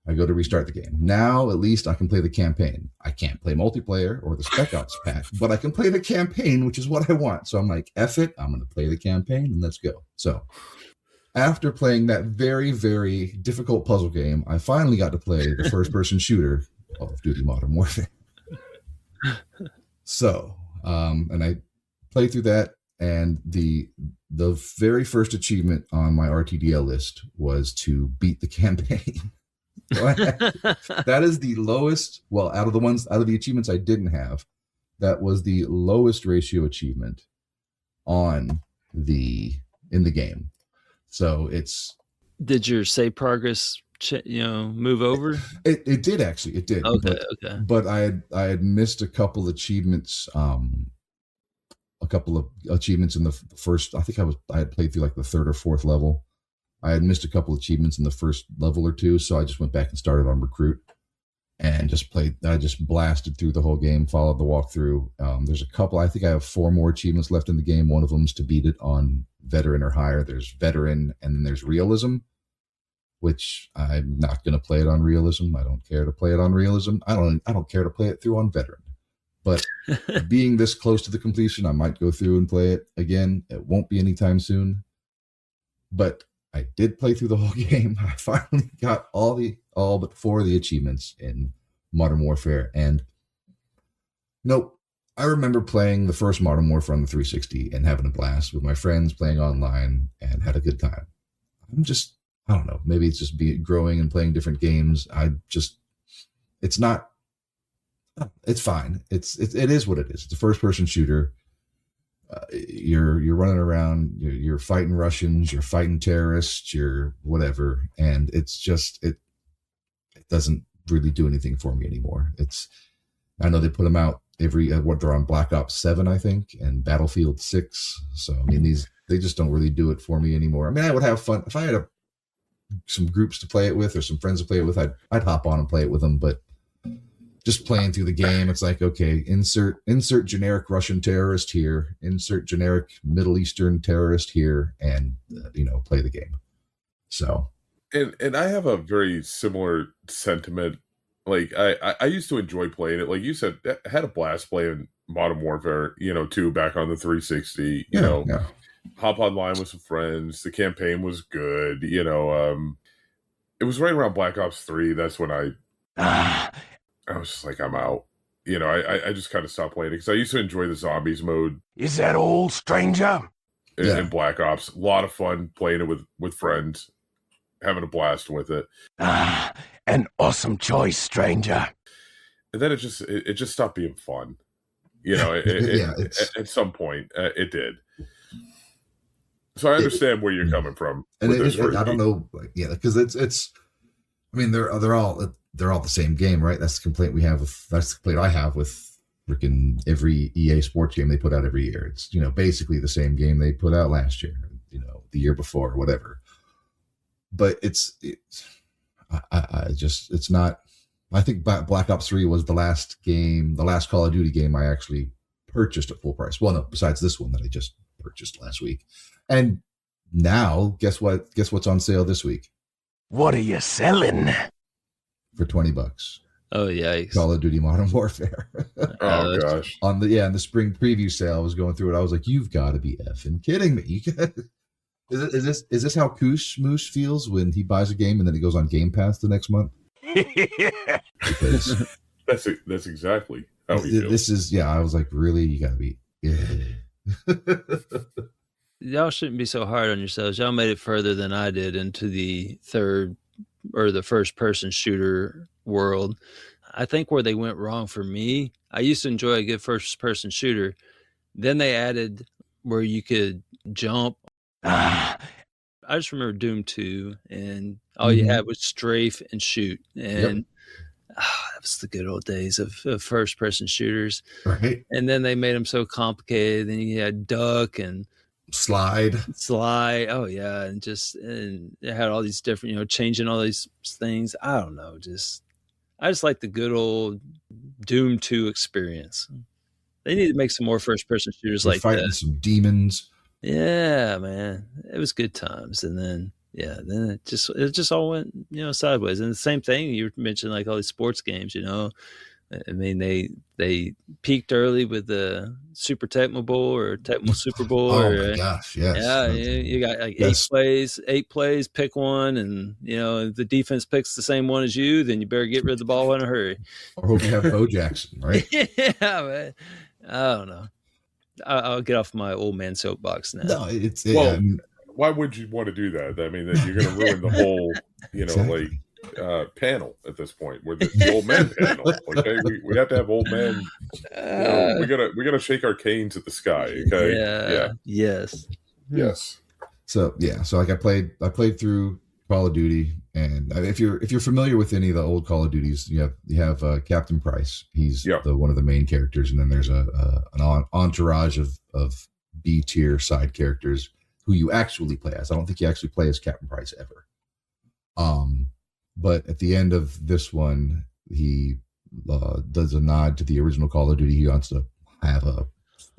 I go to restart the game. Now, at least I can play the campaign. I can't play multiplayer or the Spec Ops pack, but I can play the campaign, which is what I want. So I'm like, F it. I'm going to play the campaign and let's go. So after playing that very, very difficult puzzle game, I finally got to play the first-person shooter, Call of Duty Modern Warfare. So, and I played through that, and the very first achievement on my RTDL list was to beat the campaign. So that is the lowest. Well, out of the achievements I didn't have, that was the lowest ratio achievement in the game. So it's. Did your save progress, move over? It did actually. It did. Okay. But I had missed a couple achievements. A couple of achievements in the first. I think I had played through like the 3rd or 4th level. I had missed a couple of achievements in the first level or two, so I just went back and started on Recruit and just played. I just blasted through the whole game, followed the walkthrough. There's a couple. I think I have 4 more achievements left in the game. One of them is to beat it on Veteran or higher. There's Veteran, and then there's Realism, which I'm not going to play it on Realism. I don't care to play it on Realism. I don't care to play it through on Veteran. But being this close to the completion, I might go through and play it again. It won't be anytime soon. But I did play through the whole game. I finally got all but 4 of the achievements in Modern Warfare. And nope, I remember playing the first Modern Warfare on the 360 and having a blast with my friends, playing online, and had a good time. I don't know. Maybe it's just growing and playing different games. It's fine. It is what it is. It's a first-person shooter. You're running around. You're fighting Russians. You're fighting terrorists. You're whatever, and it doesn't really do anything for me anymore. I know they put them out they're on Black Ops 7, I think, and Battlefield 6. So I mean, they just don't really do it for me anymore. I mean, I would have fun if I had some groups to play it with or some friends to play it with. I'd hop on and play it with them, but. Just playing through the game, it's like, okay, insert generic Russian terrorist here, insert generic Middle Eastern terrorist here, and play the game. So, and I have a very similar sentiment. Like I used to enjoy playing it. Like you said, I had a blast playing Modern Warfare, 2 back on the 360. Yeah. Hop online with some friends. The campaign was good. It was right around Black Ops 3. That's when I was just like, I'm out. I just kind of stopped playing it because I used to enjoy the zombies mode. Is that all, stranger? In Black Ops. A lot of fun playing it with friends, having a blast with it. An awesome choice, stranger. And then it just stopped being fun. At some point, it did. So I understand where you're coming from. And I don't know, because it's. I mean, they're all the same game, right? That's the complaint that's the complaint I have with freaking every EA sports game they put out every year. It's, basically the same game they put out last year, the year before, whatever. But it's not. I think Black Ops 3 was the last Call of Duty game I actually purchased at full price. Well, no, besides this one that I just purchased last week. And now, guess what? Guess what's on sale this week? What are you selling? For $20. Oh, yikes. Call of Duty Modern Warfare. Oh, gosh. On the spring preview sale, I was going through it. I was like, you've got to be effing kidding me. Is this how Koosh Moosh feels when he buys a game and then it goes on Game Pass the next month? Because that's exactly how he feels. This is, I was like, really? You got to be... Y'all shouldn't be so hard on yourselves. Y'all made it further than I did into the third or the first person shooter world. I think where they went wrong for me, I used to enjoy a good first person shooter. Then they added where you could jump. I just remember Doom 2 and all you had was strafe and shoot. And that was the good old days of first person shooters. Right. And then they made them so complicated. Then you had duck and slide. Oh yeah. And it had all these different, changing all these things. I don't know. I just like the good old Doom 2 experience. They need to make some more first person shooters like that. Fighting some demons. Yeah, man. It was good times. And then it just all went, sideways. And the same thing you mentioned, like all these sports games, I mean, they peaked early with the Super Tecmo Bowl or Tecmo Super Bowl. My gosh, yes. Yeah, you got like 8 plays, pick one, and if the defense picks the same one as you, then you better get rid of the ball in a hurry. Or hope you have Bo Jackson, right? Yeah, man. I don't know. I'll get off my old man soapbox now. No, why would you want to do that? I mean, that you're going to ruin the whole, exactly. Panel at this point. We're the old man panel. Okay, we have to have old men. We gotta shake our canes at the sky. Okay. Yeah. Yes. So like I played through Call of Duty, and if you're familiar with any of the old Call of Duties, you have Captain Price. He's one of the main characters, and then there's an entourage of B tier side characters who you actually play as. I don't think you actually play as Captain Price ever. But at the end of this one, he does a nod to the original Call of Duty. He wants to have a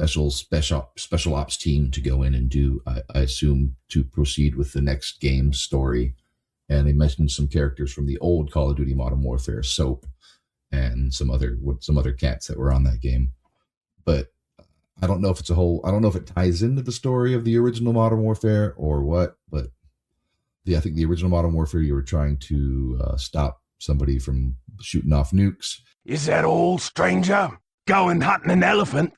special ops team to go in and do, I assume, to proceed with the next game's story. And they mentioned some characters from the old Call of Duty Modern Warfare, Soap, and some other cats that were on that game. But I don't know if it ties into the story of the original Modern Warfare or what, but I think the original Modern Warfare, you were trying to stop somebody from shooting off nukes. Is that all, stranger? Going hunting an elephant?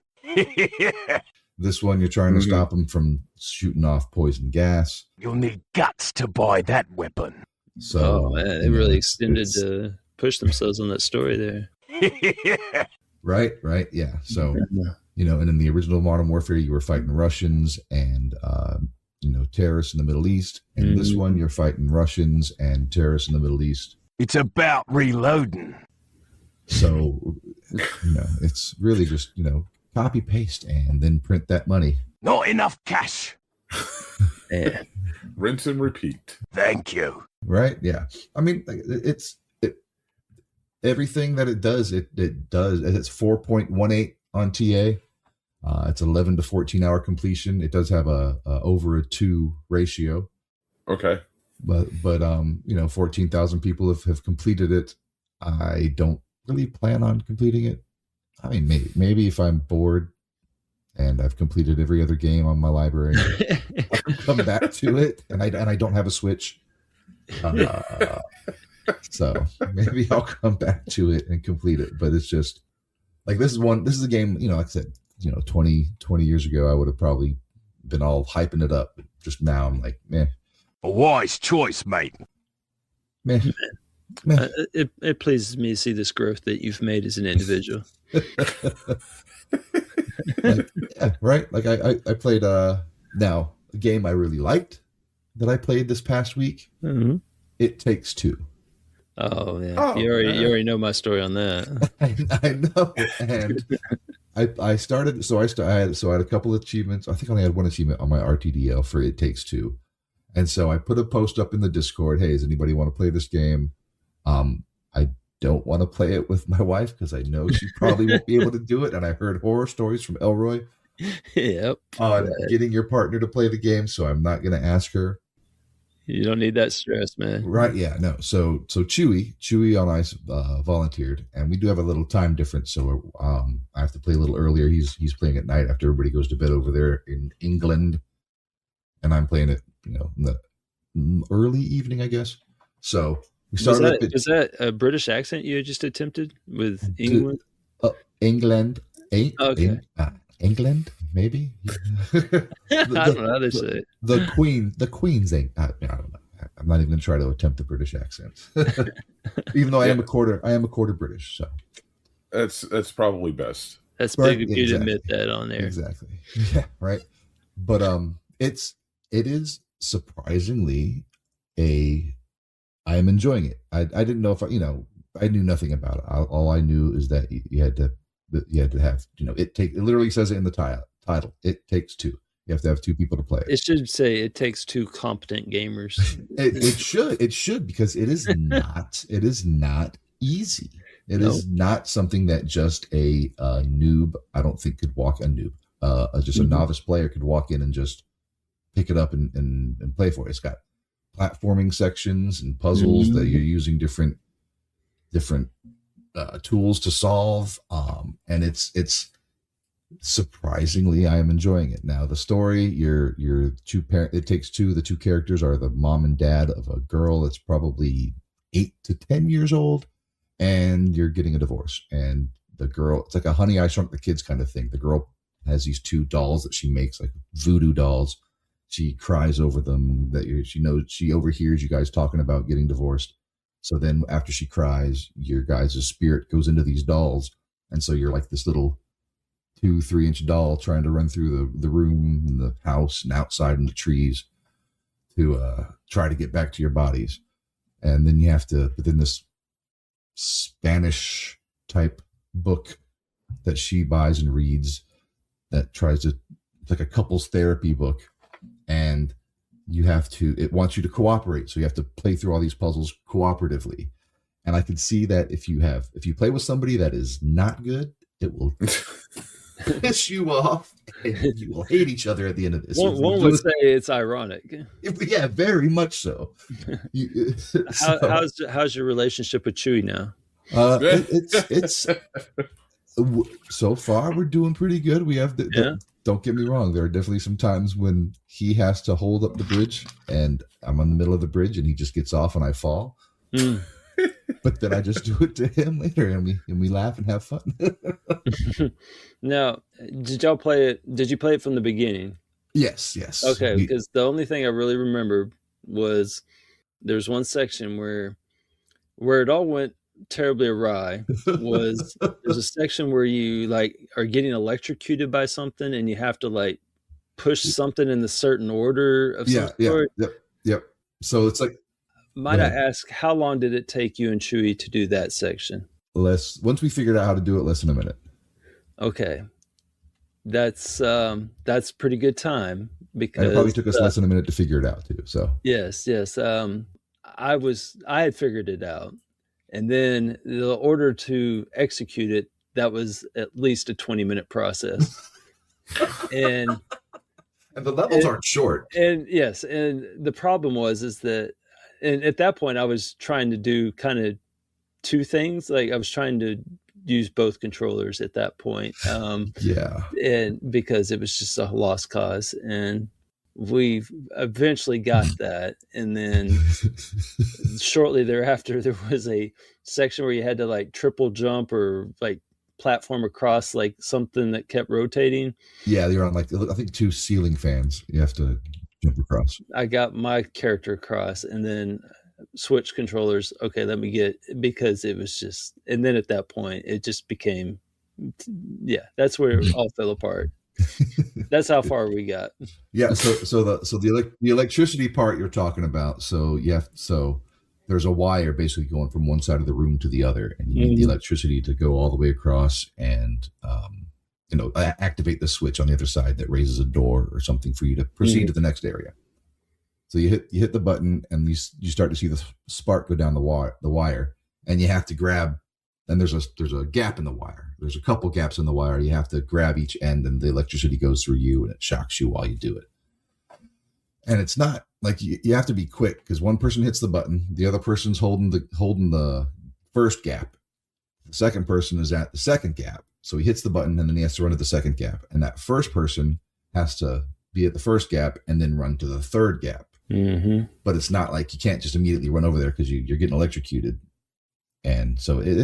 This one, you're trying to stop them from shooting off poison gas. You'll need guts to buy that weapon. So, man, they really extended to push themselves on that story there. Right, yeah. So, and in the original Modern Warfare, you were fighting Russians and terrorists in the Middle East. And this one, you're fighting Russians and terrorists in the Middle East. It's about reloading. So, it's really just, copy paste and then print that money. Not enough cash. Yeah. Rinse and repeat. Thank you. Right? Yeah. I mean, everything that it does. It's 4.18 on TA. It's 11 to 14 hour completion. It does have a over a 2 ratio. Okay. But 14,000 people have completed it. I don't really plan on completing it. I mean, maybe if I'm bored and I've completed every other game on my library, I'll come back to it. And I don't have a Switch. So maybe I'll come back to it and complete it. But it's just like, this is a game, like I said, 20 years ago, I would have probably been all hyping it up. But just now I'm like, meh. A wise choice, mate. Meh. It pleases me to see this growth that you've made as an individual. Right? Like I played now a game I really liked that I played this past week. Mm-hmm. It Takes Two. Oh yeah, you already know my story on that. I know, and I started. So I had a couple of achievements. I think I only had one achievement on my RTDL for It Takes Two, and so I put a post up in the Discord. Hey, does anybody want to play this game? I don't want to play it with my wife because I know she probably won't be able to do it. And I heard horror stories from Elroy. Yep. On getting your partner to play the game, so I'm not going to ask her. You don't need that stress, man. Right? Yeah, no. So Chewy on Ice volunteered, and we do have a little time difference, so I have to play a little earlier. He's playing at night after everybody goes to bed over there in England, and I'm playing it, in the early evening, I guess. So we started. Was that a British accent you just attempted with England? England. Okay. England, maybe. I don't know how they say it. The Queen's I don't know. I'm not even going to try to attempt the British accent, even though I am a quarter British. So that's probably best. That's big of you to admit that on there. Exactly. Yeah. Right. But it is surprisingly I am enjoying it. I didn't know if I knew nothing about it. All I knew is that you had to have, it literally says it in the title. It takes two. You have to have two people to play it. It should say it takes two competent gamers. It should, because it is not easy. It is not something that just a noob, I don't think, could walk a noob. Just a novice player could walk in and just pick it up and play for it. It's got platforming sections and puzzles that you're using different tools to solve, and it's surprisingly, I am enjoying it. Now the story, your it takes two. The two characters are the mom and dad of a girl that's probably 8 to 10 years old, and you're getting a divorce. And the girl, it's like a Honey, I Shrunk the Kids kind of thing. The girl has these two dolls that she makes, like voodoo dolls. She cries over them. She overhears you guys talking about getting divorced. So then after she cries, your guys' spirit goes into these dolls. And so you're like this little 2-3 inch doll trying to run through the room and the house and outside in the trees to try to get back to your bodies. And then you have to, but then this Spanish type book that she buys and reads that it's like a couples therapy book. And it wants you to cooperate. So you have to play through all these puzzles cooperatively. And I can see that if you play with somebody that is not good, it will piss you off, and you will hate each other at the end of this. One would say it's ironic. Yeah, very much so. How's your relationship with Chewy now? It's so far we're doing pretty good. We have don't get me wrong, there are definitely some times when he has to hold up the bridge and I'm in the middle of the bridge and he just gets off and I fall. But then I just do it to him later and we laugh and have fun. Now, did you play it from the beginning? Yes. Okay, because the only thing I really remember was there's one section where it all went terribly awry. There's a section where you are getting electrocuted by something and you have to push something in the certain order of some sort. Yep. So it's like, might I ask, how long did it take you and Chewy to do that section? Once we figured out how to do it, less than a minute. Okay. That's pretty good time, because it probably took us less than a minute to figure it out too. So yes. I had figured it out. And then the order to execute it, that was at least a 20-minute process. and the levels aren't short. And yes, and the problem is that, and at that point I was trying to do kind of two things. I was trying to use both controllers at that point. And because it was just a lost cause, and we eventually got that. And then shortly thereafter, there was a section where you had to triple jump or platform across something that kept rotating. Yeah, you're on I think 2 ceiling fans you have to jump across. I got my character across and then switch controllers. Okay, let me because it was just, and then at that point it just became, that's where it all fell apart. That's how far we got. Yeah. So the electricity part you're talking about. So there's a wire basically going from one side of the room to the other, and you need the electricity to go all the way across and activate the switch on the other side that raises a door or something for you to proceed to the next area. So you hit the button and you start to see the spark go down the wire, and you have to grab. And there's a gap in the wire. There's a couple gaps in the wire. You have to grab each end, and the electricity goes through you, and it shocks you while you do it. And it's not like you have to be quick because one person hits the button, the other person's holding the first gap. The second person is at the second gap. So he hits the button and then he has to run to the second gap. And that first person has to be at the first gap and then run to the third gap. Mm-hmm. But it's not like you can't just immediately run over there because you're getting electrocuted. And so it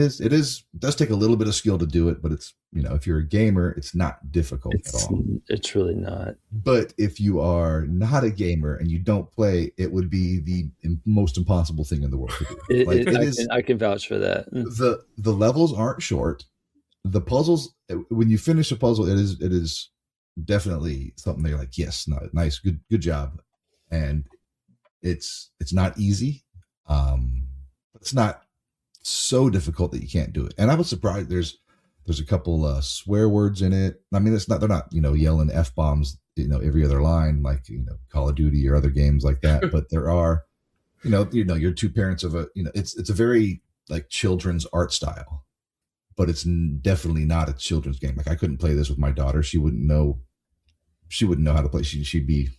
does take a little bit of skill to do it, but it's, if you're a gamer, it's not difficult at all. It's really not. But if you are not a gamer and you don't play, it would be the most impossible thing in the world to do. I can vouch for that. The levels aren't short. The puzzles, when you finish a puzzle, it is definitely something they're like, yes, nice, good job. And it's not easy. It's not so difficult that you can't do it. And I was surprised there's a couple swear words in it. I mean, they're not yelling F-bombs every other line like Call of Duty or other games like that, but there are you're two parents of it's a very like children's art style, but it's definitely not a children's game. Like I couldn't play this with my daughter. She wouldn't know how to play. She'd be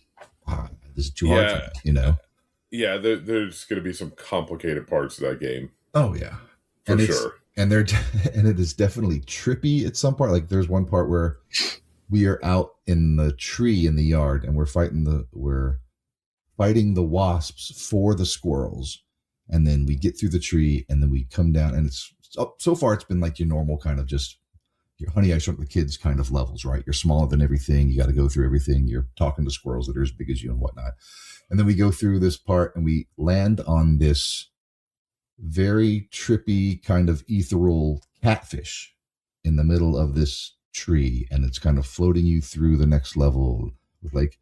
this is too hard for me, Yeah, there's going to be some complicated parts of that game. Oh yeah, for sure. And it is definitely trippy at some part. Like there's one part where we are out in the tree in the yard and we're fighting the wasps for the squirrels, and then we get through the tree and then we come down and it's so far it's been like your normal kind of just your Honey I Shrunk the Kids kind of levels, right? You're smaller than everything. You got to go through everything. You're talking to squirrels that are as big as you and whatnot. And then we go through this part and we land on this very trippy kind of ethereal catfish in the middle of this tree. And it's kind of floating you through the next level with like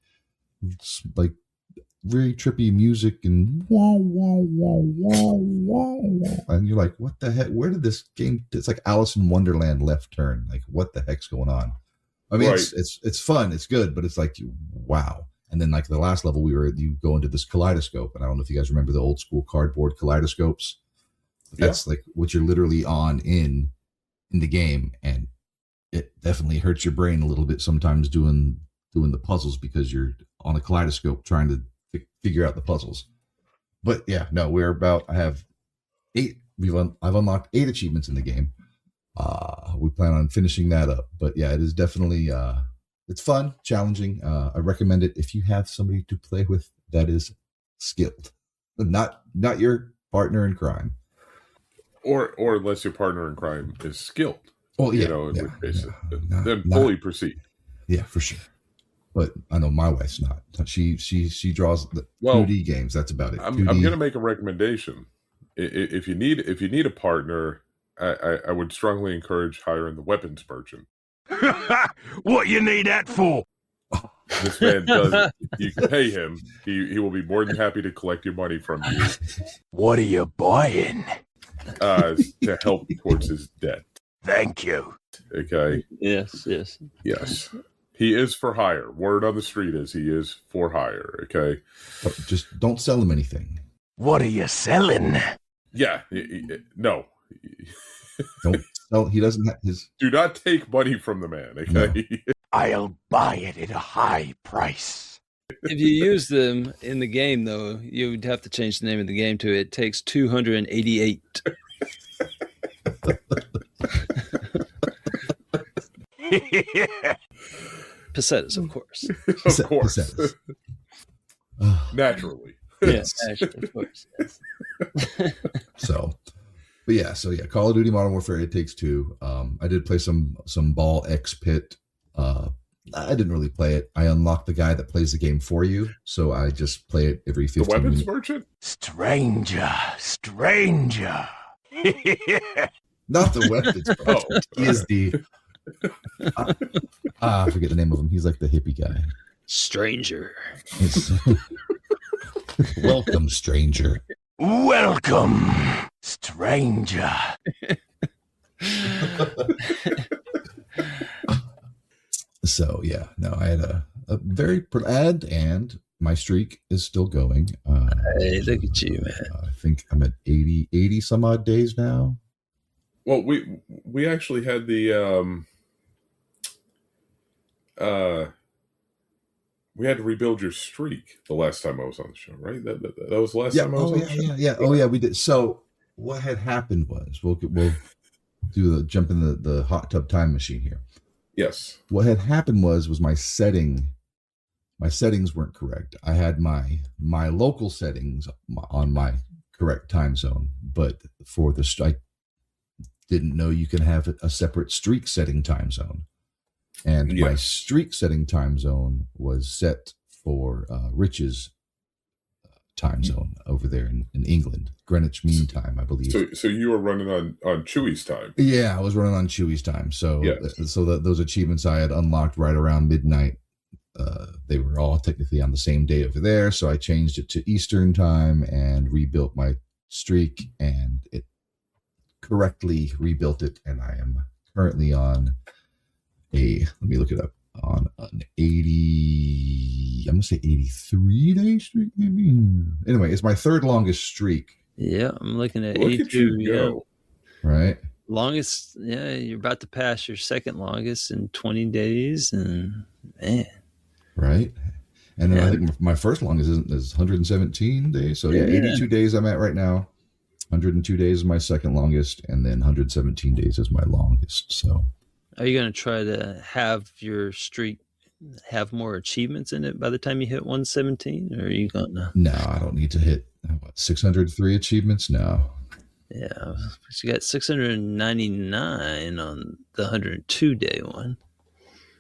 very trippy music and wah, wah, wah, wah, wah, wah. And you're like, what the heck? Where did this game? It's like Alice in Wonderland left turn. Like, what the heck's going on? I mean, it's fun. It's good, but it's like, wow. And then like the last level you go into this kaleidoscope. And I don't know if you guys remember the old school cardboard kaleidoscopes. That's like what you're literally on in the game. And it definitely hurts your brain a little bit sometimes doing the puzzles because you're on a kaleidoscope trying to figure out the puzzles. But yeah, no, I have 8. I've unlocked 8 achievements in the game. We plan on finishing that up. But yeah, it is definitely it's fun, challenging. I recommend it if you have somebody to play with that is skilled, not your partner in crime, or unless your partner in crime is skilled. Well, yeah, then fully proceed. Yeah, for sure. But I know my wife's not. She draws the 2D games. That's about it. I'm going to make a recommendation. If you need a partner, I would strongly encourage hiring the weapons merchant. What you need that for? This man does. You can pay him. He will be more than happy to collect your money from you. What are you buying? To help towards his debt. Thank you. Okay. Yes. He is for hire. Word on the street is he is for hire. Okay. But just don't sell him anything. What are you selling? Yeah. No. Don't sell. He doesn't have his. Do not take money from the man. Okay. No. I'll buy it at a high price. If you use them in the game, though, you would have to change the name of the game to It Takes 288. Pesetas, of course. Of course. Naturally. Yes, actually, of course. Yes. So yeah, Call of Duty Modern Warfare It Takes Two. I did play some Ball X Pit. I didn't really play it. I unlocked the guy that plays the game for you, so I just play it every 15 minutes. The weapons merchant? Stranger. Not the weapons merchant. He is the... I forget the name of him. He's like the hippie guy. Stranger. Welcome, stranger. Welcome, stranger. So yeah, no, I had a very and my streak is still going. Hey, look at you, man. I think I'm at 80 some odd days now. Well, we actually had the we had to rebuild your streak the last time I was on the show, right? That was the last time I was on the show? Yeah. Oh, yeah, we did. So what had happened was, we'll jump in the hot tub time machine here. Yes. What had happened was my settings weren't correct. I had my local settings on my correct time zone, but for the strike, didn't know you can have a separate streak setting time zone. And my streak setting time zone was set for Rich's time zone over there in England, Greenwich Mean Time, I believe. So you were running on Chewy's time. Yeah, I was running on Chewy's time. So those achievements I had unlocked right around midnight, they were all technically on the same day over there. So I changed it to Eastern time and rebuilt my streak, and it correctly rebuilt it. And I am currently on let me look it up, on an 80, I'm gonna say 83 day streak maybe. Anyway, it's my third longest streak. Yeah, I'm looking at 82. Yeah, right. Longest. Yeah, you're about to pass your second longest in 20 days, and man. Right, and then I think my first longest is 117 days. So 82 days I'm at right now. 102 days is my second longest, and then 117 days is my longest. So. Are you going to try to have your streak have more achievements in it by the time you hit 117? Or are you going to? No, I don't need to hit 603 achievements. No. Yeah. But you got 699 on the 102 day one.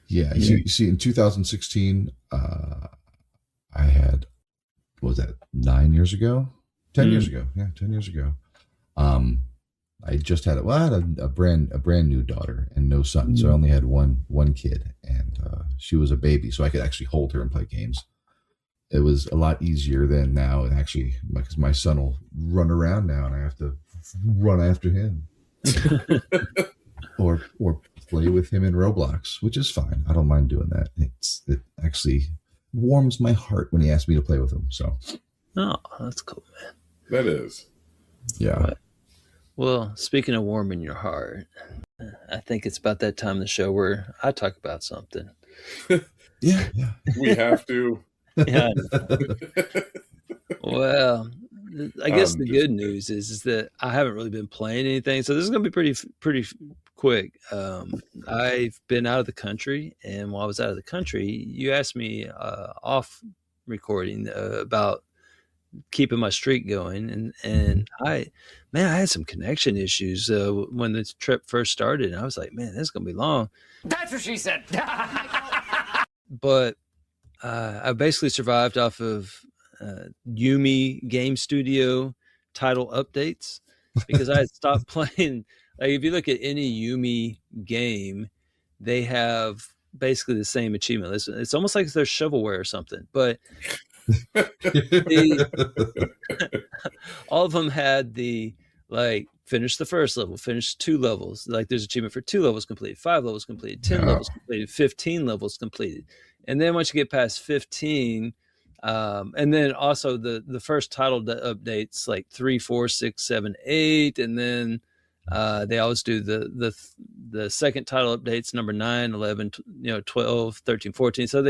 Yeah. You see, in 2016, I had, what was that, 9 years ago? 10 years ago. Yeah, 10 years ago. I just had a brand new daughter and no son, so I only had one kid, and she was a baby, so I could actually hold her and play games. It was a lot easier than now, and actually, because my son will run around now, and I have to run after him, or play with him in Roblox, which is fine. I don't mind doing that. It actually warms my heart when he asks me to play with him. So, that's cool, man. That is, yeah. But, well, speaking of warming your heart, I think it's about that time of the show where I talk about something. Yeah. We have to. Yeah. Well, I guess the good news is that I haven't really been playing anything, so this is going to be pretty quick. I've been out of the country, and while I was out of the country, you asked me off recording about keeping my streak going, and I had some connection issues when the trip first started, and I was like, man, this is gonna be long. That's what she said. But I basically survived off of Yumi Game Studio title updates, because I had stopped playing. Like, if you look at any Yumi game, they have basically the same achievement. It's almost like they're shovelware or something, but all of them had finish the first level, finish 2 levels. Like, there's achievement for 2 levels completed, 5 levels completed, 10 levels completed, 15 levels completed. And then once you get past 15, and then also the first title updates, like 3, 4, 6, 7, 8, and then they always do the second title updates, number 9, 11, 12, 13, 14. So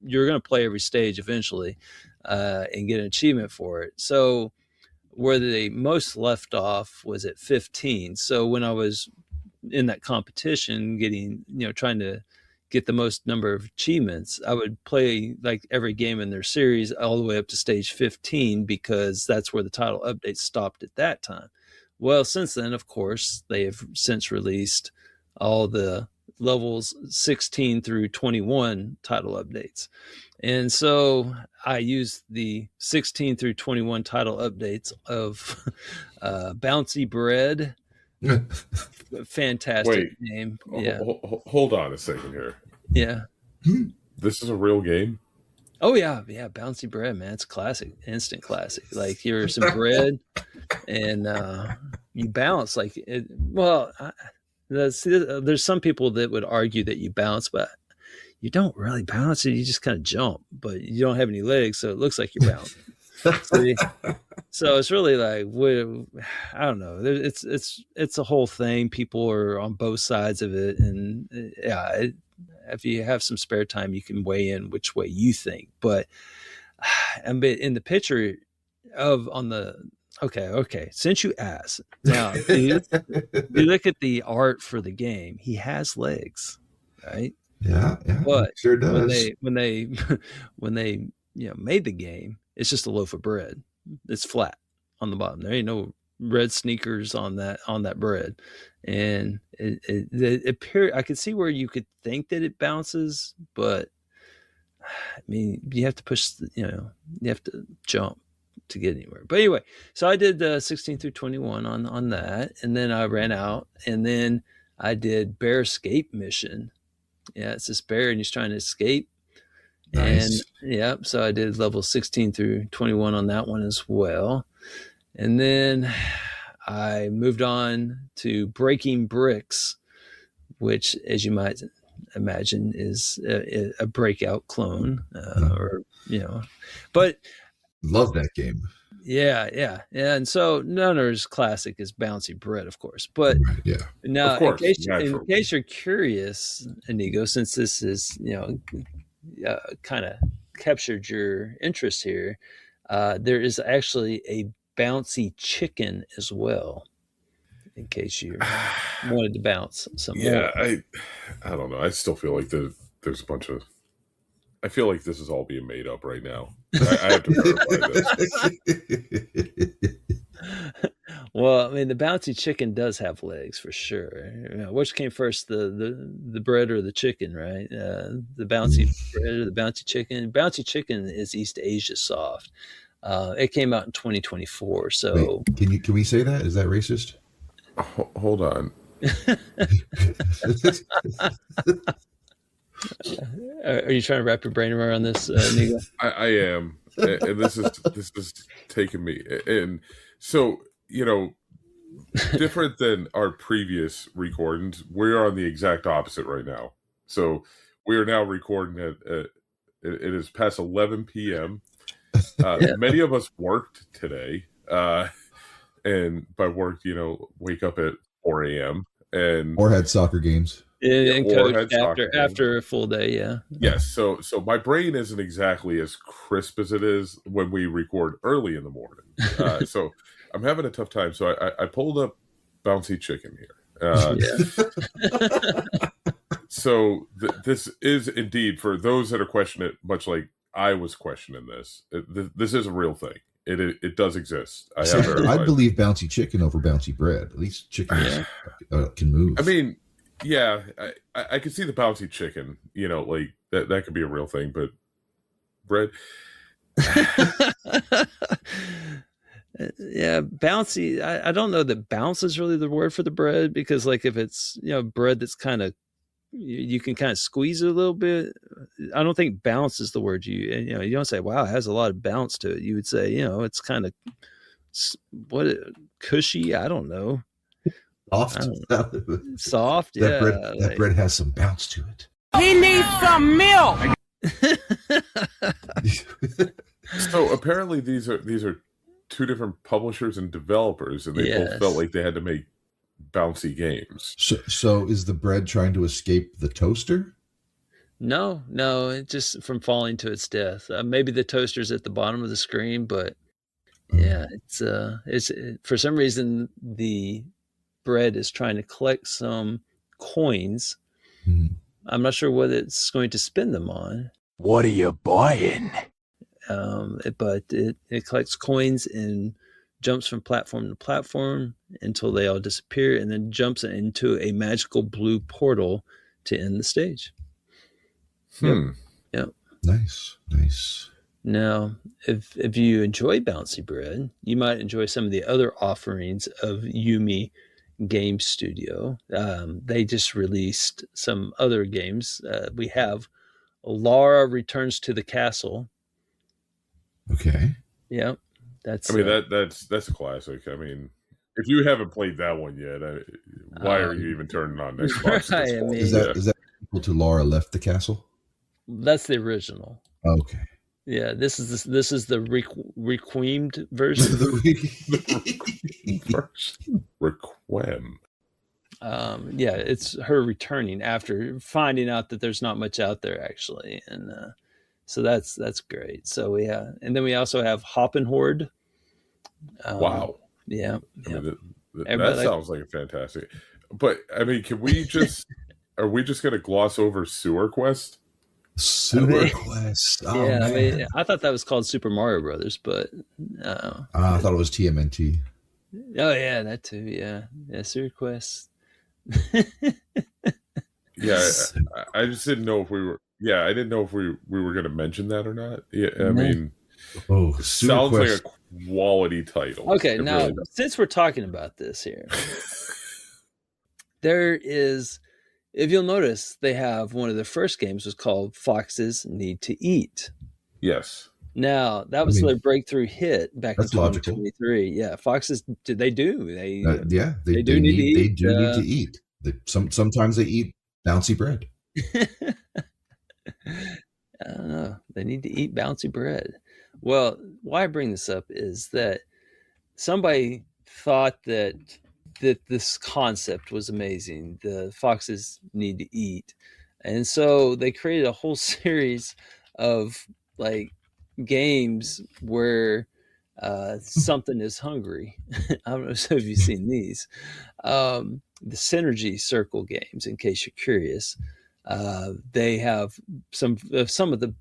you're going to play every stage eventually and get an achievement for it. So where they most left off was at 15. So when I was in that competition, trying to get the most number of achievements, I would play like every game in their series all the way up to stage 15, because that's where the title update stopped at that time. Well, since then, of course, they have since released all the levels 16 through 21 title updates. And so I used the 16 through 21 title updates of Bouncy Bread. Fantastic name. Yeah. Hold on a second here. Yeah. This is a real game? Oh, yeah. Yeah. Bouncy Bread, man. It's classic. Instant classic. Like, you're some bread and you bounce like it. Well, there's some people that would argue that you bounce, but you don't really bounce. You just kind of jump, but you don't have any legs, so it looks like you're bouncing. So it's really like, I don't know. It's a whole thing. People are on both sides of it, and if you have some spare time, you can weigh in which way you think. But in the picture okay. Since you asked, now you look at the art for the game. He has legs, right? Yeah, but sure does. When they made the game, it's just a loaf of bread. It's flat on the bottom. There ain't no red sneakers on that bread, and it appear I could see where you could think that it bounces, but I mean you have to push. You have to jump to get anywhere. But anyway, so I did 16 through 21 on that, and then I ran out, and then I did bear escape mission. Yeah, it's this bear and he's trying to escape. Nice. And so I did level 16 through 21 on that one as well. And then I moved on to breaking bricks, which, as you might imagine, is a breakout clone, but love that game. Yeah. And so none are as classic as Bouncy Bread, of course. But now, in case you're curious, Inigo, since this is kind of captured your interest here, there is actually a Bouncy Chicken as well. In case you wanted to bounce some more. I don't know. I still feel like there's a bunch of. I feel like this is all being made up right now. I have to verify this. Well, I mean, the Bouncy Chicken does have legs for sure. Which came first, the bread or the chicken, right? The Bouncy bread or the Bouncy Chicken? Bouncy Chicken is East Asia soft. It came out in 2024. So wait, can we say that? Is that racist? Hold on. Are you trying to wrap your brain around this, Nigo? I am, and this is taking me. And so, different than our previous recordings, we're on the exact opposite right now. So we are now recording at it is past 11 p.m. Many of us worked today, and by work, wake up at 4 a.m. or had soccer games. And coach after a full day, Yes, so my brain isn't exactly as crisp as it is when we record early in the morning. So I'm having a tough time. So I pulled up Bouncy Chicken here. So this is indeed, for those that are questioning it, much like I was questioning this. This is a real thing. It does exist. I believe Bouncy Chicken over Bouncy Bread. At least chicken can move. I mean. Yeah, I can see the Bouncy Chicken, like that could be a real thing, but bread. Yeah, bouncy. I don't know that bounce is really the word for the bread, because like if it's bread that's kind of you can kind of squeeze it a little bit. I don't think bounce is the word you don't say, wow, it has a lot of bounce to it. You would say, it's kind of cushy. I don't know. Soft, that bread has some bounce to it. He needs some milk. So apparently these are two different publishers and developers, and they both felt like they had to make bouncy games. So is the bread trying to escape the toaster? No, it just from falling to its death. Maybe the toaster's at the bottom of the screen, but it's for some reason the bread is trying to collect some coins. I'm not sure what it's going to spend them on. What are you buying? But it collects coins and jumps from platform to platform until they all disappear, and then jumps into a magical blue portal to end the stage. Yep. Nice. Now, if you enjoy Bouncy Bread, you might enjoy some of the other offerings of Yumi Game Studio. They just released some other games. We have Lara Returns to the Castle. Okay. Yeah, that's. I mean that's a classic. I mean, if you haven't played that one yet, why are you even turning on Xbox? Right, I mean, is that equal to Lara Left the Castle? That's the original. Okay. Yeah, this is the Requiemed version. Requiem. Yeah, it's her returning after finding out that there's not much out there actually, and so that's great. So and then we also have Hoppin' Horde. Wow. Yeah. I mean, that sounds like a fantastic. But I mean, can we just are we just going to gloss over Sewer Quest? Sewer Quest. Oh, yeah, man. I mean, I thought that was called Super Mario Brothers, but I thought it was TMNT. Oh yeah, that too. Yeah, Sewer Quest. Yeah, I just didn't know if we were. Yeah, I didn't know if we were going to mention that or not. Yeah, I mean, sounds Quest. Like a quality title. Okay, now since we're talking about this here, there is, if you'll notice, they have one of the first games was called Foxes Need to Eat. Yes. Now that was their breakthrough hit back in 2023. Yeah, foxes. They do. They do need to eat. Sometimes they eat bouncy bread. I don't know. They need to eat bouncy bread. Well, why I bring this up is that somebody thought that this concept was amazing. The foxes need to eat, and so they created a whole series of like games where something is hungry. I don't know if you've seen these. The Synergy Circle games, in case you're curious. They have some of the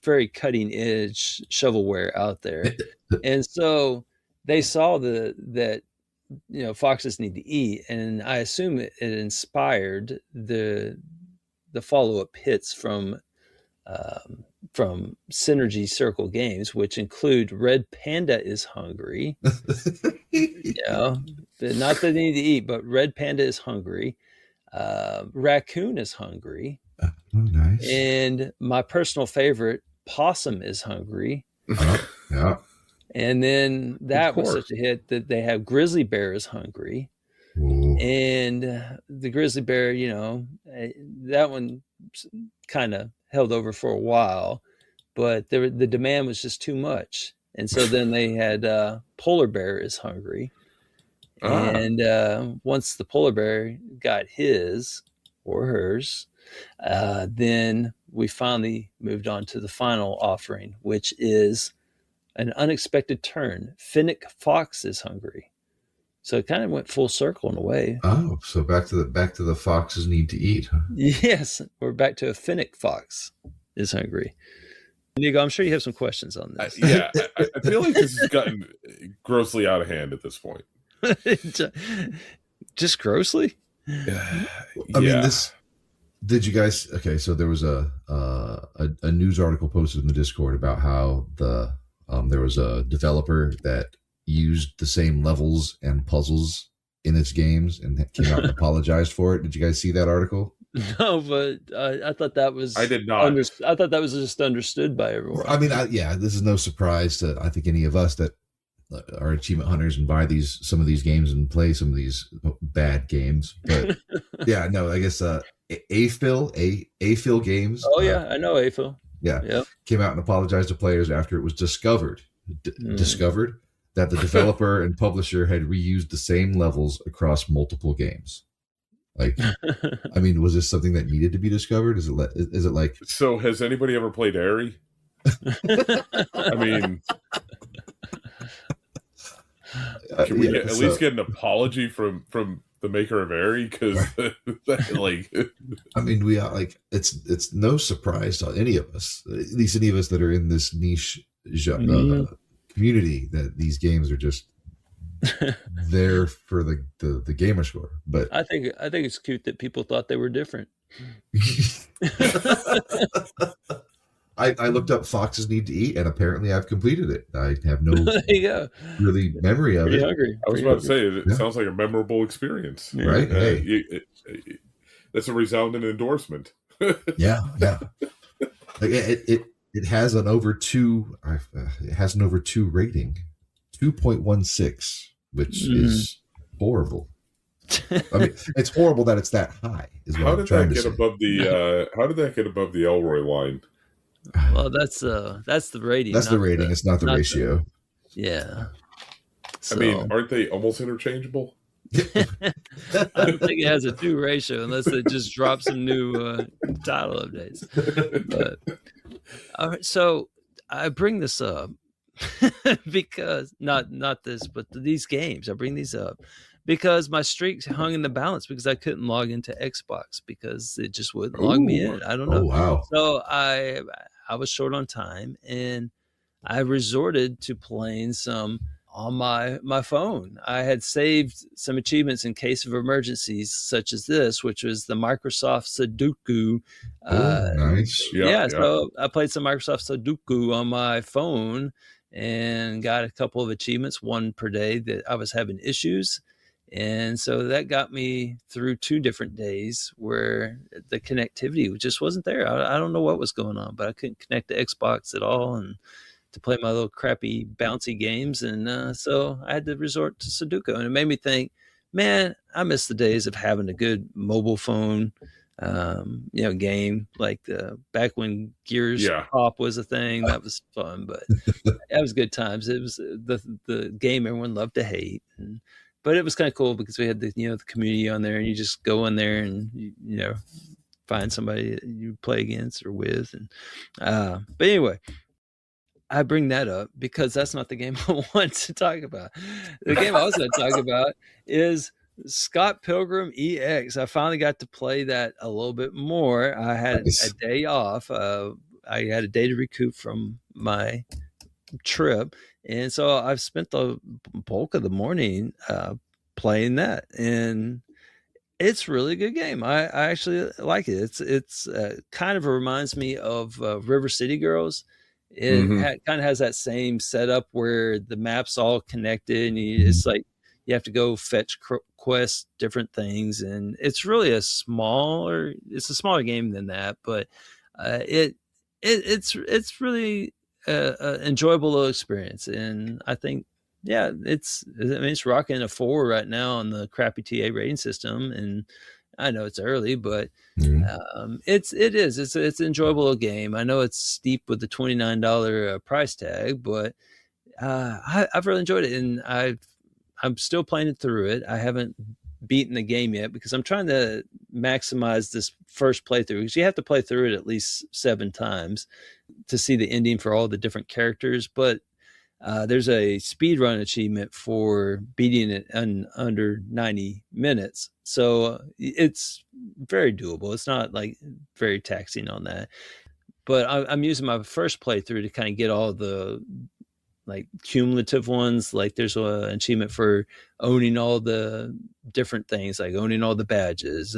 very cutting edge shovelware out there, and so they saw that foxes need to eat, and I assume it inspired the follow-up hits from Synergy Circle games, which include Red Panda is Hungry. Not that they need to eat, but Red Panda is Hungry. Raccoon is Hungry. Oh, nice. And my personal favorite, Possum is Hungry. Yeah. And then that was such a hit that they have Grizzly Bear is Hungry. Ooh. And the Grizzly Bear, that one kind of held over for a while, but the demand was just too much. And so then they had Polar Bear is Hungry. And once the polar bear got his or hers, then we finally moved on to the final offering, which is an unexpected turn. Finnick Fox is Hungry. So it kind of went full circle in a way. Oh, so back to the foxes need to eat, huh? Yes, we're back to a Finnick Fox is Hungry. Nico, I'm sure you have some questions on this. Yeah, I feel like this has gotten grossly out of hand at this point. Just grossly. I mean, this. Did you guys? Okay, so there was a news article posted in the Discord about how there was a developer that used the same levels and puzzles in its games and came out and apologized for it. Did you guys see that article? No, but I thought that was. I did not. I thought that was just understood by everyone. I mean, this is no surprise to I think any of us that are achievement hunters and buy some of these games and play some of these bad games. But yeah, no, I guess Aphil Games. Oh yeah, I know Aphil. Yeah, came out and apologized to players after it was discovered that the developer and publisher had reused the same levels across multiple games. Like, I mean, was this something that needed to be discovered? Is it like? So, has anybody ever played Aery? I mean, can we at least get an apology from the maker of Aery? Because, like, I mean, we are like, it's no surprise to any of us, at least any of us that are in this niche community, that these games are just there for the gamer score. But I think it's cute that people thought they were different. I looked up Foxes Need to Eat, and apparently I've completed it. I have no really memory of it. Hungry. I was about to say, it sounds like a memorable experience. Yeah. Right? That's a resounding endorsement. Yeah. Like it has an over 2. It has an over 2 rating, 2.16, which is horrible. I mean, it's horrible that it's that high. Is what how did that get above the? How did that get above the Elroy line? Well, that's the rating. That's the rating. It's not the ratio. Yeah. So, I mean, aren't they almost interchangeable? I don't think it has a 2 ratio unless it just drops some new title updates. But all right, so I bring this up because not this, but these games. I bring these up because my streak hung in the balance because I couldn't log into Xbox because it just wouldn't log me in. I don't know. Oh, wow. So I was short on time, and I resorted to playing some on my phone. I had saved some achievements in case of emergencies, such as this, which was the Microsoft Sudoku. Nice. Yeah, so I played some Microsoft Sudoku on my phone and got a couple of achievements, one per day that I was having issues. And so that got me through 2 different days where the connectivity just wasn't there. I don't know what was going on, but I couldn't connect to Xbox at all and to play my little crappy bouncy games. And so I had to resort to Sudoku. And it made me think, man, I miss the days of having a good mobile phone game, like back when Gears Pop was a thing. That was fun, but that was good times. It was the game everyone loved to hate, but it was kind of cool because we had the community on there, and you just go in there and find somebody that you play against or with. And but anyway, I bring that up because that's not the game I want to talk about. The game I was going to talk about is Scott Pilgrim EX. I finally got to play that a little bit more. I had a day off. I had a day to recoup from my trip, and so I've spent the bulk of the morning playing that, and it's a really good game. I actually like it. It's kind of reminds me of River City Girls. It kind of has that same setup where the map's all connected, and it's like you have to go fetch quests, different things, and it's really a smaller game than that, but it's really an enjoyable little experience. And I think it's rocking a 4 right now on the crappy TA rating system, and I know it's early, but it's an enjoyable little game. I know it's steep with the $29 price tag, but I've really enjoyed it, and I'm still playing it through it. I haven't beaten the game yet because I'm trying to maximize this first playthrough, because you have to play through it at least 7 times to see the ending for all the different characters. But there's a speedrun achievement for beating it in under 90 minutes. So it's very doable. It's not like very taxing on that. But I'm using my first playthrough to kind of get all the like cumulative ones. Like there's an achievement for owning all the different things, like owning all the badges,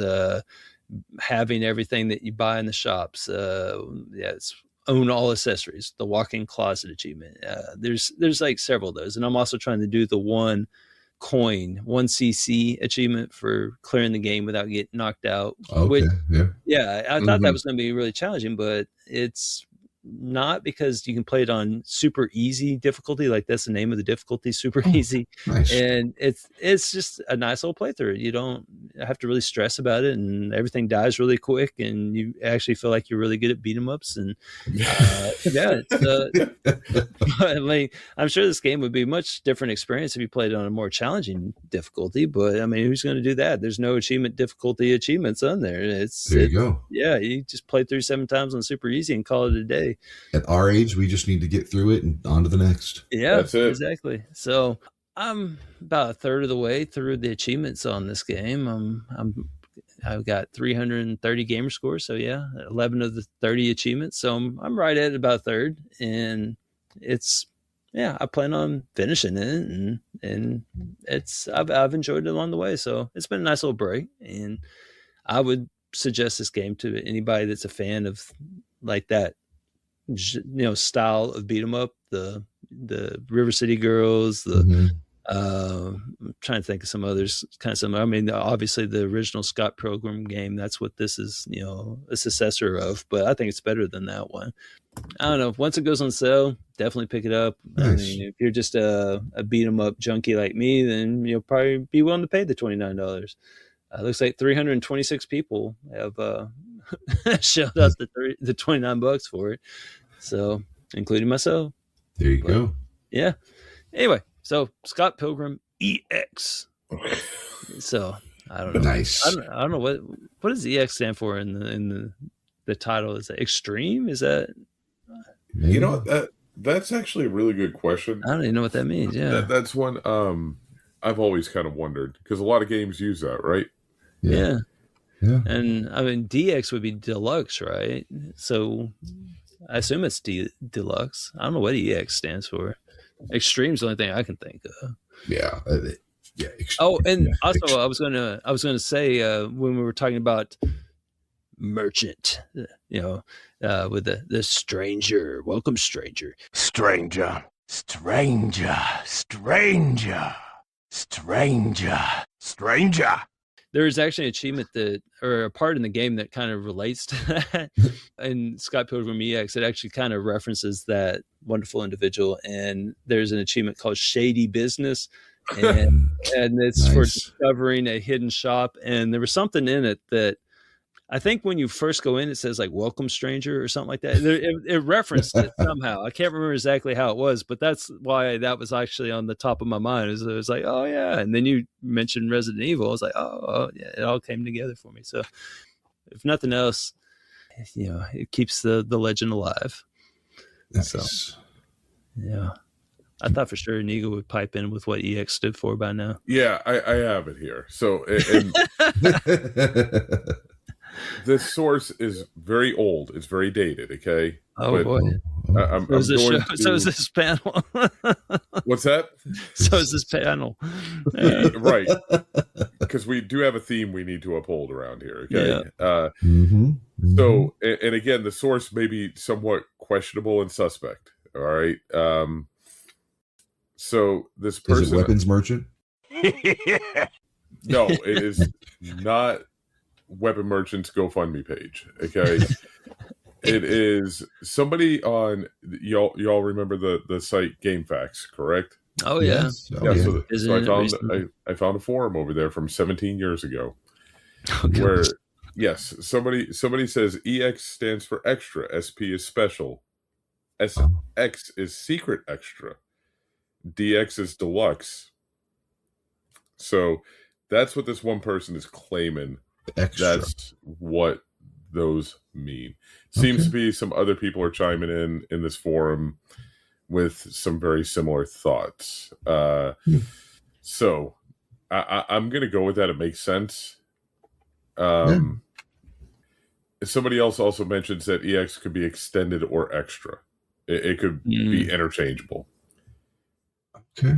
having everything that you buy in the shops. It's own all accessories, the walk-in closet achievement. There's like several of those, and I'm also trying to do the 1 CC achievement for clearing the game without getting knocked out. Okay, I thought that was going to be really challenging, but it's not, because you can play it on super easy difficulty. Like that's the name of the difficulty, super easy. Nice. And it's just a nice little playthrough. You don't have to really stress about it, and everything dies really quick, and you actually feel like you're really good at beat 'em ups. And I mean, I'm sure this game would be a much different experience if you played it on a more challenging difficulty, but I mean, who's going to do that? There's no achievement difficulty achievements on there. There you go. Yeah, you just play through 7 times on super easy and call it a day. At our age, we just need to get through it and on to the next. Yeah, that's it. Exactly. So I'm about a third of the way through the achievements on this game. I've got 330 gamer scores. So 11 of the 30 achievements. So I'm right at about a third, and I plan on finishing it, and I've enjoyed it along the way. So it's been a nice little break, and I would suggest this game to anybody that's a fan of like that style of beat 'em up, the River City Girls, I'm trying to think of some others kind of similar. I mean, obviously the original Scott Pilgrim game, that's what this is, a successor of, but I think it's better than that one. I don't know. Once it goes on sale, definitely pick it up. Nice. I mean, if you're just a beat 'em up junkie like me, then you'll probably be willing to pay the $29. Looks like 326 people have shelled out the $29 for it. So, including myself. There you go. Yeah. Anyway, so Scott Pilgrim EX. So I don't know. Nice. I don't know what does EX stand for in the title. Is that extreme? Is that you know that's actually a really good question. I don't even know what that means. Yeah, that's one I've always kind of wondered because a lot of games use that, right? Yeah. And I mean DX would be deluxe, right? So I assume it's deluxe. I don't know what EX stands for. Extreme's the only thing I can think of. Yeah. Also, I was gonna say when we were talking about merchant, with the stranger, welcome stranger, stranger, There's actually an achievement or a part in the game that kind of relates to that. In Scott Pilgrim EX, it actually kind of references that wonderful individual, and there's an achievement called Shady Business. And it's for discovering a hidden shop, and there was something in it that I think when you first go in, it says like "Welcome, Stranger" or something like that. It referenced it somehow. I can't remember exactly how it was, but that's why that was actually on the top of my mind. It was like, oh yeah, and then you mentioned Resident Evil. I was like, oh yeah, it all came together for me. So, if nothing else, it keeps the legend alive. Nice. So, yeah. I thought for sure Inigo would pipe in with what EX stood for by now. Yeah, I have it here. So, this source is very old. It's very dated. Okay. Oh boy. So is this panel? What's that? So is this panel? Right. Because we do have a theme we need to uphold around here. Okay. Yeah. So, and again, the source may be somewhat questionable and suspect. All right. So this person is it weapons merchant? No, it is not Weapon Merchant's GoFundMe page. Okay. It is somebody on y'all remember the site GameFAQs, correct? Oh yeah. Yes. So I found a forum over there from 17 years ago. Where yes, somebody says EX stands for extra, SP is special, SX is secret extra, DX is deluxe. So that's what this one person is claiming. Extra. That's what those mean. Seems to be some other people are chiming in this forum with some very similar thoughts. So I'm going to go with that. It makes sense. Somebody else also mentions that EX could be extended or extra. It could be interchangeable. Okay.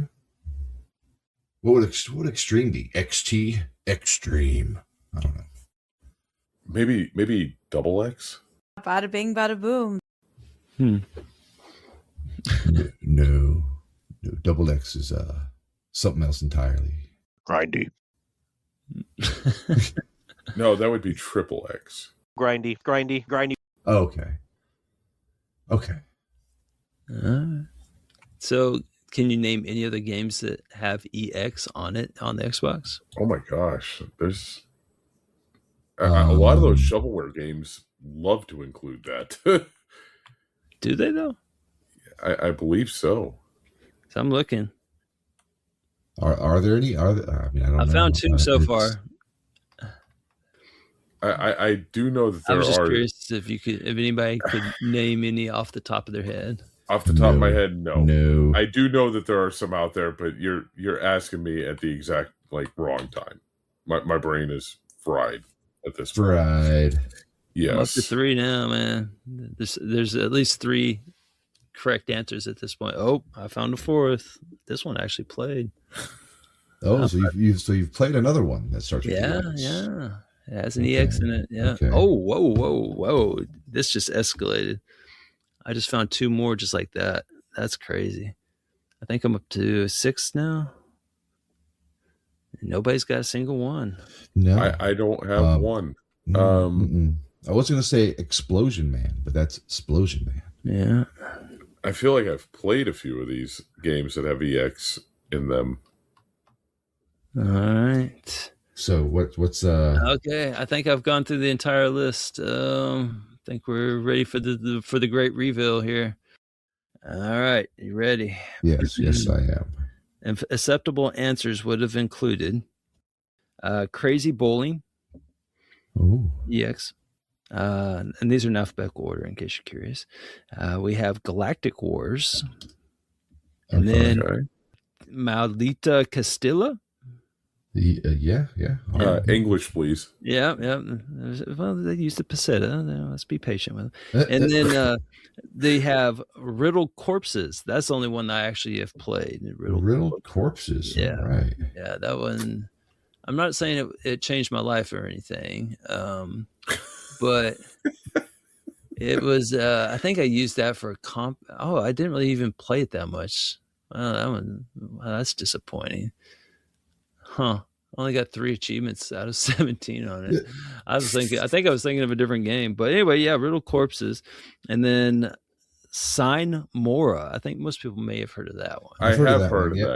What would extreme be? XT? Extreme. I don't know. Maybe double X? Bada bing, bada boom. No. Double X is something else entirely. Grindy. No, that would be triple X. Grindy. Okay. So can you name any other games that have EX on it on the Xbox? Oh my gosh. There's a lot of those shovelware games love to include that. Do they though? I believe so. So I'm looking. Are there any? I don't know. I found two so far. I do know that there are. I was just curious if anybody could name any off the top of their head. Off the top of my head, no. I do know that there are some out there, but you're asking me at the exact wrong time. My brain is fried at this point. Fried. Yes. I'm up to 3 now, man. There's at least 3 correct answers at this point. Oh, I found a 4th. This one actually played. Oh, so you've played another one that starts with EX. Yeah. It has an EX in it. Yeah. Okay. Oh, whoa. This just escalated. I just found 2 more just like that. That's crazy. I think I'm up to 6 now. Nobody's got a single one. No. I don't have one. I was going to say Explosion Man, but that's Explosion Man. Yeah. I feel like I've played a few of these games that have EX in them. All right. So what's Okay, I think I've gone through the entire list. I think we're ready for the great reveal here. All right, you ready? Yes, I am. And acceptable answers would have included Crazy Bowling Ooh. EX. And these are in alphabetical order, in case you're curious. We have Galactic Wars. And then Maldita Castilla. Yeah. English, please. Yeah. Well, they use the peseta. Let's be patient with them. And then they have Riddle Corpses. That's the only one that I actually have played. Riddle Corpses. Yeah. Right. Yeah, that one. I'm not saying it changed my life or anything, but it was. I think I used that for a comp. Oh, I didn't really even play it that much. That's disappointing. Huh. Only got 3 achievements out of 17 on it. I think I was thinking of a different game. But anyway, yeah, Riddle Corpses. And then Sign Mora. I think most people may have heard of that one. I've heard of that.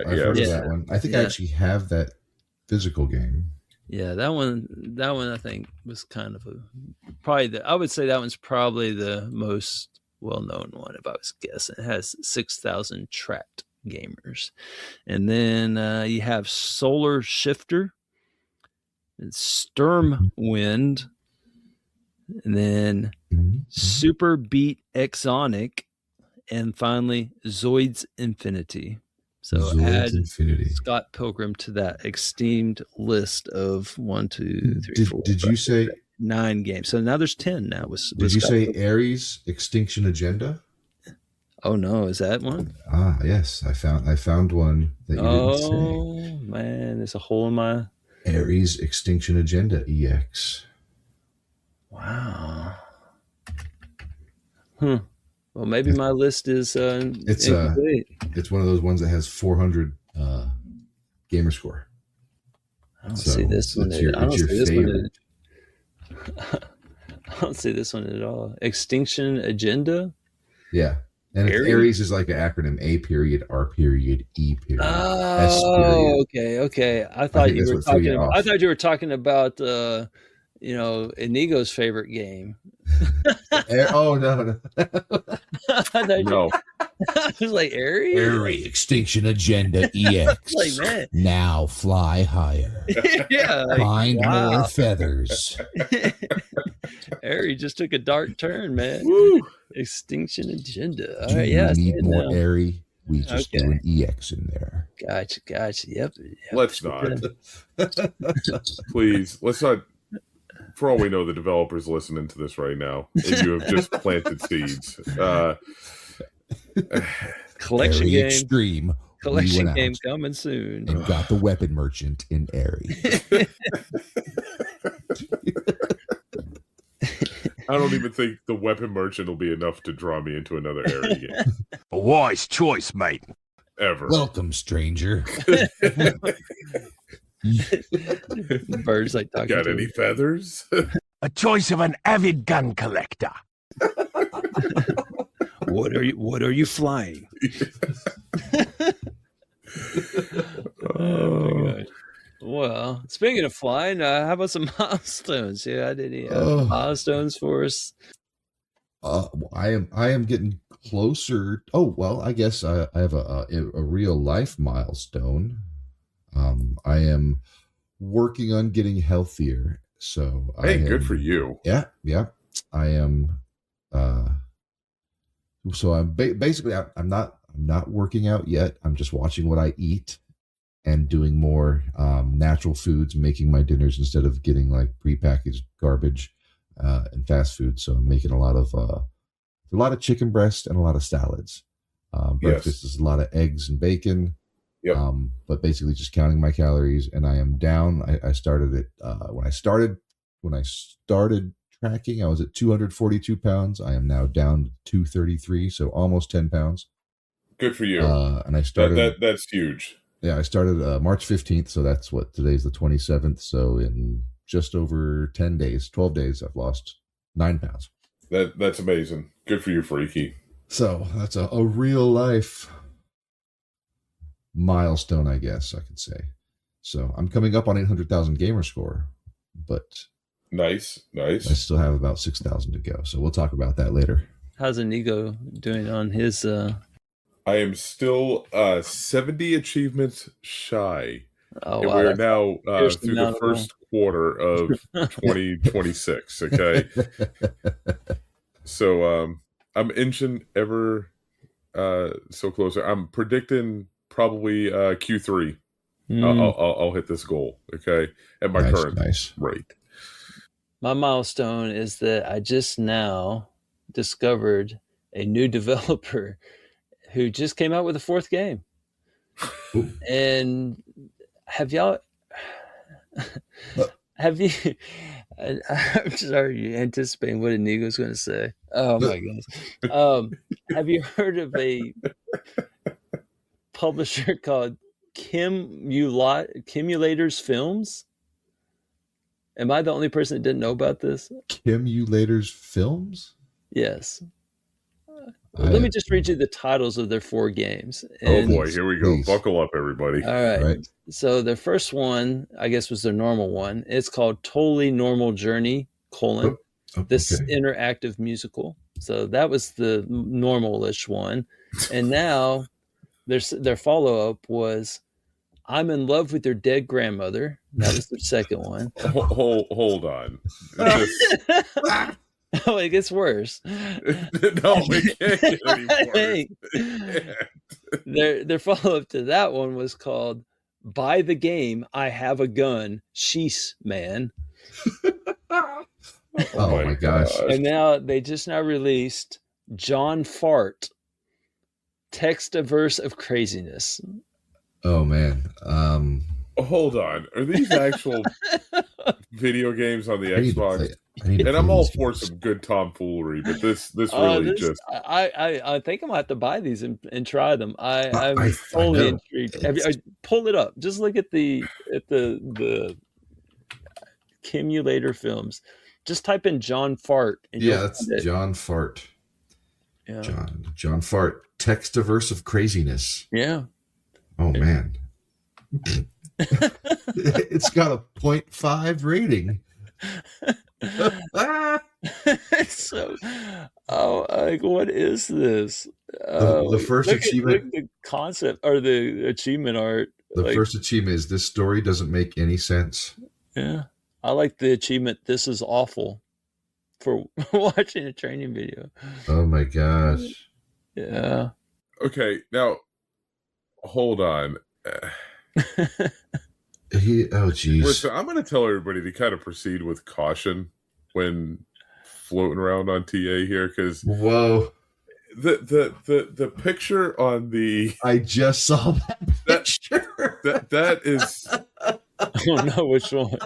I've heard of that one. I think I actually have that physical game. Yeah, that one I think was kind of I would say that one's probably the most well-known one if I was guessing. It has 6,000 tracked gamers. And then you have Solar Shifter, Sturmwind, and then Super Beat Exonic, and finally Zoid's Infinity. So Zoid's Infinity. Scott Pilgrim to that esteemed list of 1, 2, 3, 4. Did you say 9 games? So now there's 10 now. Did you say Aery's Extinction Agenda? Oh no, is that one? Ah, yes. I found one that you didn't say. Oh man, there's a hole in my Aery's Extinction Agenda EX. Wow. Well, maybe my list is it's one of those ones that has 400 gamer score. I don't see this one. I don't see this one at all. Extinction Agenda? Yeah. And Aery's is like an acronym: A period, R period, E period, S period. Okay. I thought you were talking about Inigo's favorite game. Oh no. No. I was like, Aery? Aery Extinction Agenda EX. Like, man. Now fly higher. Yeah. Find more feathers. Aery just took a dark turn, man. Woo. Extinction Agenda. All Do right, you need more Aery? We just do an EX in there. Gotcha. Yep. Let's not. Please, let's not. For all we know, the developer's listening to this right now, and you have just planted seeds. Collection game. Extreme. Collection game coming soon. And got the weapon merchant in Aery. I don't even think the weapon merchant will be enough to draw me into another Aery game. A wise choice, mate. Ever. Welcome, stranger. Birds like talking. Got any feathers? A choice of an avid gun collector. What are you flying? Oh my gosh. Well, speaking of flying, how about some milestones? Yeah, I did any milestones for us. I am getting closer. Oh well, I guess I have a real life milestone. I am working on getting healthier. So good for you. Yeah. I am. So I'm basically I'm not working out yet. I'm just watching what I eat and doing more natural foods, making my dinners instead of getting like prepackaged garbage and fast food. So I'm making a lot of chicken breast and a lot of salads. Breakfast is a lot of eggs and bacon. Yep. But basically just counting my calories, and I am down. I started it when I started tracking. I was at 242 pounds. I am now down to 233, so almost 10 pounds. Good for you. And I started. That's huge. Yeah, I started March 15th, so that's what today's the 27th. So in just over 10 days, 12 days, I've lost 9 pounds. That's amazing. Good for you, Freaky. So that's a real life milestone, I guess I could say. So I'm coming up on 800,000 gamer score, but nice. I still have about 6,000 to go. So we'll talk about that later. How's Inigo doing on his? I am still 70 achievements shy Oh, and wow, we are now through the first quarter of 2026. Okay. So I'm inching ever so closer. I'm predicting probably Q3. I'll hit this goal. Okay, at my current rate. My milestone is that I just now discovered a new developer who just came out with a 4th game. And have you I'm sorry, you're anticipating what Inigo's going to say. Oh my goodness. Have you heard of a publisher called Kimulators Films? Am I the only person that didn't know about this? Kimulators Films? Yes. Let me just read you the titles of their 4 games. And, oh boy, here we go. Buckle up, everybody. All right. So their first one, I guess, was their normal one. It's called Totally Normal Journey, this interactive musical. So that was the normal-ish one. And now their follow-up was I'm in Love with Your Dead Grandmother. That was their second one. Hold on. Oh, it gets worse. No, it can't get any worse. Their follow-up to that one was called By the Game, I Have a Gun, Sheesh, Man. Oh my gosh. And now they just now released John Fart, Textiverse of Crazyness. Oh man. Hold on. Are these actual video games on the Xbox? And I'm all for some good tomfoolery, but this really just... I think I'm going to have to buy these and try them. I'm totally intrigued. Pull it up. Just look at the Kimulator Films. Just type in John Fart. And that's John Fart. Yeah. John Fart. Textiverse of Crazyness. Yeah. Oh, man. It's got a 0.5 rating. So, what is this? The first achievement, the concept or the achievement art. The first achievement is this story doesn't make any sense. Yeah, I like the achievement. This is awful for watching a training video. Oh my gosh. Yeah. Okay, now hold on. Oh geez. Listen, I'm going to tell everybody to kind of proceed with caution when floating around on TA here, because whoa, the picture on the I just saw that picture. That is I don't know which one.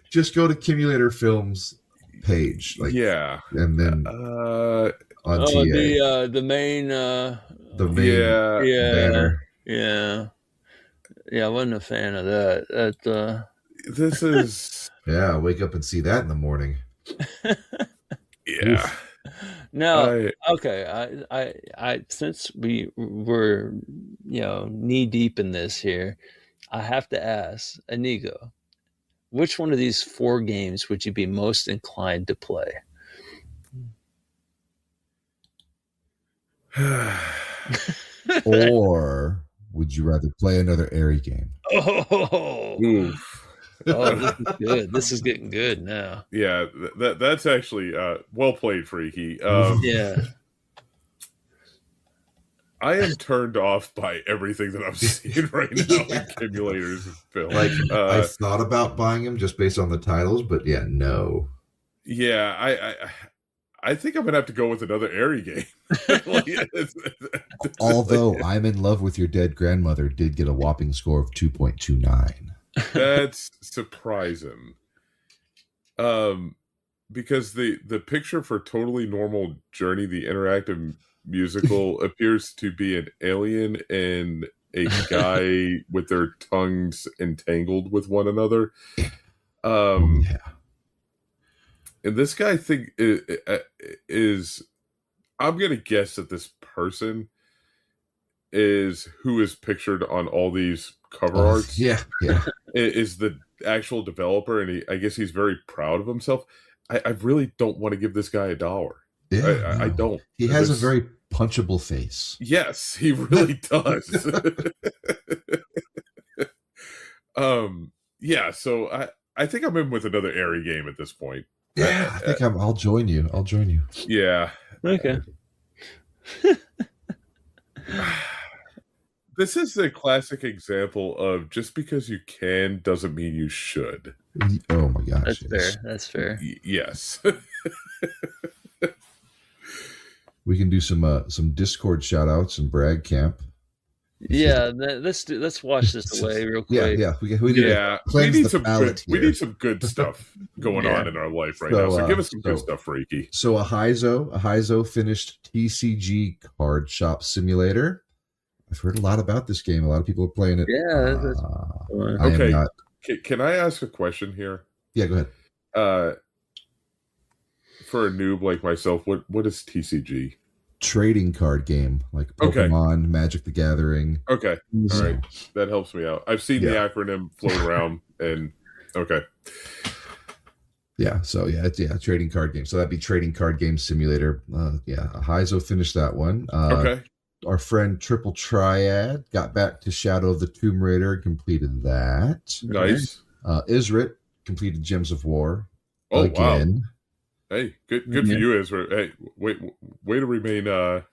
Just go to Kimulator Films page, and then on TA the main banner. Yeah, I wasn't a fan of that. This is... Yeah, wake up and see that in the morning. Yeah. Oof. No, okay. I since we were, knee deep in this here, I have to ask Inigo, which one of these 4 games would you be most inclined to play? Or would you rather play another Aery game? Oh, this is good. This is getting good now. Yeah, that's actually well played, Freaky. Yeah. I am turned off by everything that I'm seeing right now in Kimulators film. I thought about buying them just based on the titles, but no. Yeah, I think I'm gonna have to go with another Aery game. Although I'm in Love with Your Dead Grandmother did get a whopping score of 2.29. That's surprising. Because the picture for Totally Normal Journey, the interactive musical, appears to be an alien and a guy with their tongues entangled with one another. And this guy is I'm going to guess that this person is who is pictured on all these cover arts. Yeah. Is the actual developer, and I guess he's very proud of himself. I really don't want to give this guy $1. Yeah, I don't. He has a very punchable face. Yes, he really does. Yeah, so I think I'm in with another Aery game at this point. Yeah, I think I'll join you. Yeah. Okay. This is a classic example of just because you can doesn't mean you should. Oh my gosh. That's fair. That's fair. Yes. We can do some Discord shout outs and brag camp. Yeah, let's wash this away real quick. Yeah. We need some good stuff going on in our life right now. So give us some good stuff, Freaky. So a Heizo finished TCG Card Shop Simulator. I've heard a lot about this game. A lot of people are playing it. Yeah. Okay. Can I ask a question here? Yeah, go ahead. For a noob like myself, what is TCG? Trading card game like Pokemon, Magic the Gathering. Okay. All right. That helps me out. I've seen the acronym float around and okay. Yeah, so it's trading card game. So that'd be Trading Card Game Simulator. Heizo finished that one. Okay. Our friend Triple Triad got back to Shadow of the Tomb Raider and completed that. Nice. Isrit completed Gems of War. Oh, again. Wow. Hey, good for you, Ezra. Hey, way to remain dedicated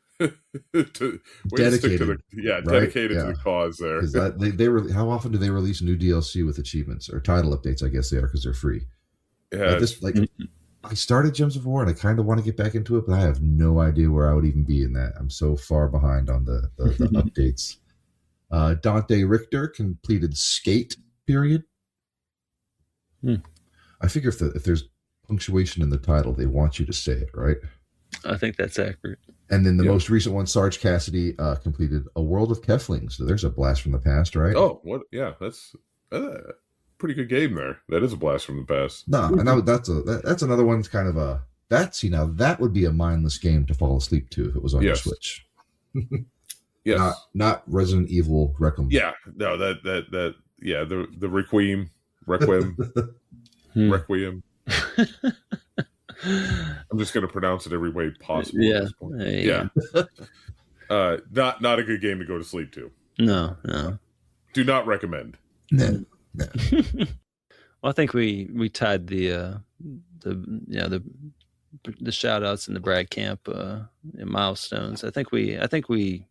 to the cause there. They how often do they release new DLC with achievements or title updates? I guess they are because they're free. Yeah, I started Gems of War and I kind of want to get back into it, but I have no idea where I would even be in that. I'm so far behind on the updates. Dante Richter completed Skate. Period. I figure if there's punctuation in the title, they want you to say it, right? I think that's accurate. And then the most recent one, Sarge Cassidy completed A World of Keflings. So there's a blast from the past, right? Oh, what? Yeah, that's a pretty good game there. That is a blast from the past. No, and that's another one. Kind of that would be a mindless game to fall asleep to if it was on your Switch. Yes, not Resident Evil Requiem. Yeah, no, the Requiem. Requiem. I'm just going to pronounce it every way possible. Yeah, at this point. Not a good game to go to sleep to. No. Do not recommend. No. Well, I think we tied the shout outs and the brag camp milestones. I think we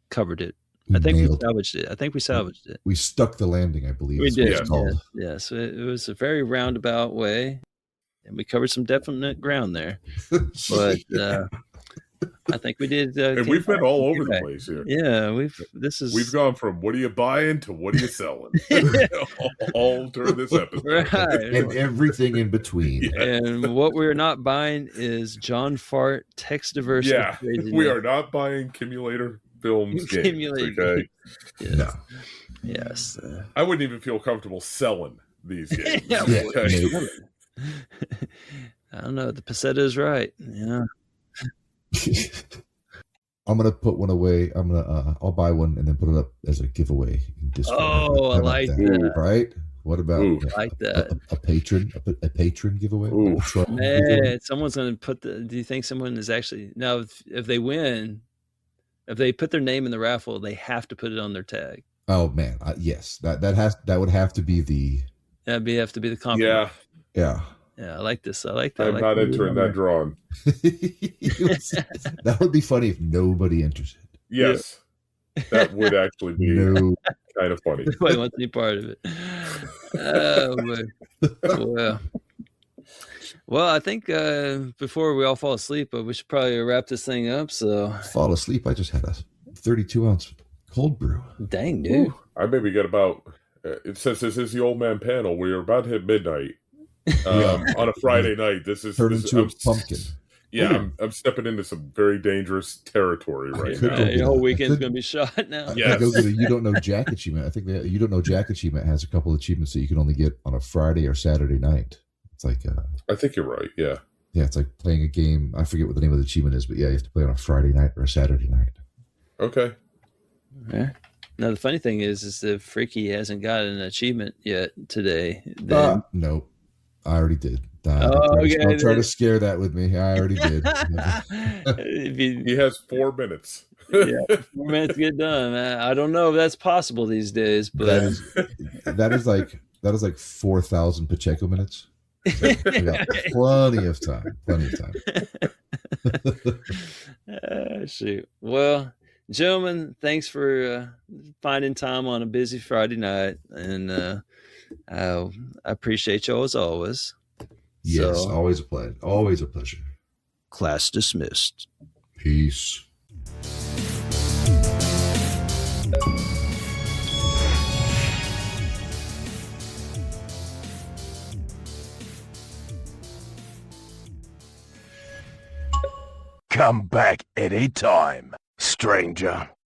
covered it. I think we salvaged it. We stuck the landing, I believe. We did. Yes. It was a very roundabout way, and we covered some definite ground there. But I think we did. And we've been all over the place here. Yeah, we've gone from what are you buying to what are you selling, all during this episode, right? And everything in between. Yeah. And what we're not buying is John Fart Textiverse. Yeah, we are not buying Cumulator Films games. Okay. Yes. No. Yes. I wouldn't even feel comfortable selling these games. I don't know. The peseta is right. Yeah. I'm gonna put one away. I'll buy one and then put it up as a giveaway in Discord. Oh, I like that. Right? What about a patron giveaway? Man, someone's gonna put do you think someone is actually now if they win? If they put their name in the raffle, they have to put it on their tag. Oh man, yes, that would have to be the. That'd have to be the compliment. Yeah. I like this. I like that. I'm not entering that drawing. That would be funny if nobody enters it. Yes, that would actually be kind of funny. Nobody wants any part of it. Oh, well, I think before we all fall asleep, we should probably wrap this thing up. So fall asleep. I just had a 32-ounce cold brew. Dang, dude. Ooh, I maybe got about. Since this is the old man panel, we're about to hit midnight on a Friday night. This is a pumpkin. Yeah, I'm stepping into some very dangerous territory right now. Your whole weekend's going to be shot now. Yes. You don't know Jack achievement. I think you don't know Jack achievement has a couple of achievements that you can only get on a Friday or Saturday night. It's like I think you're right. Yeah. Yeah, it's like playing a game. I forget what the name of the achievement is, but yeah, you have to play on a Friday night or a Saturday night. Okay. Yeah. Now the funny thing is that Freaky hasn't got an achievement yet today. Then... Nope. I already did. Don't try to scare that with me. I already did. He has 4 minutes. Yeah, 4 minutes to get done. I don't know if that's possible these days, but that is like 4,000 Pacheco minutes. So plenty of time. Shoot. Well, gentlemen, thanks for finding time on a busy Friday night, and I appreciate y'all as always. Yes, always a pleasure. Always a pleasure. Class dismissed. Peace. Come back anytime, stranger.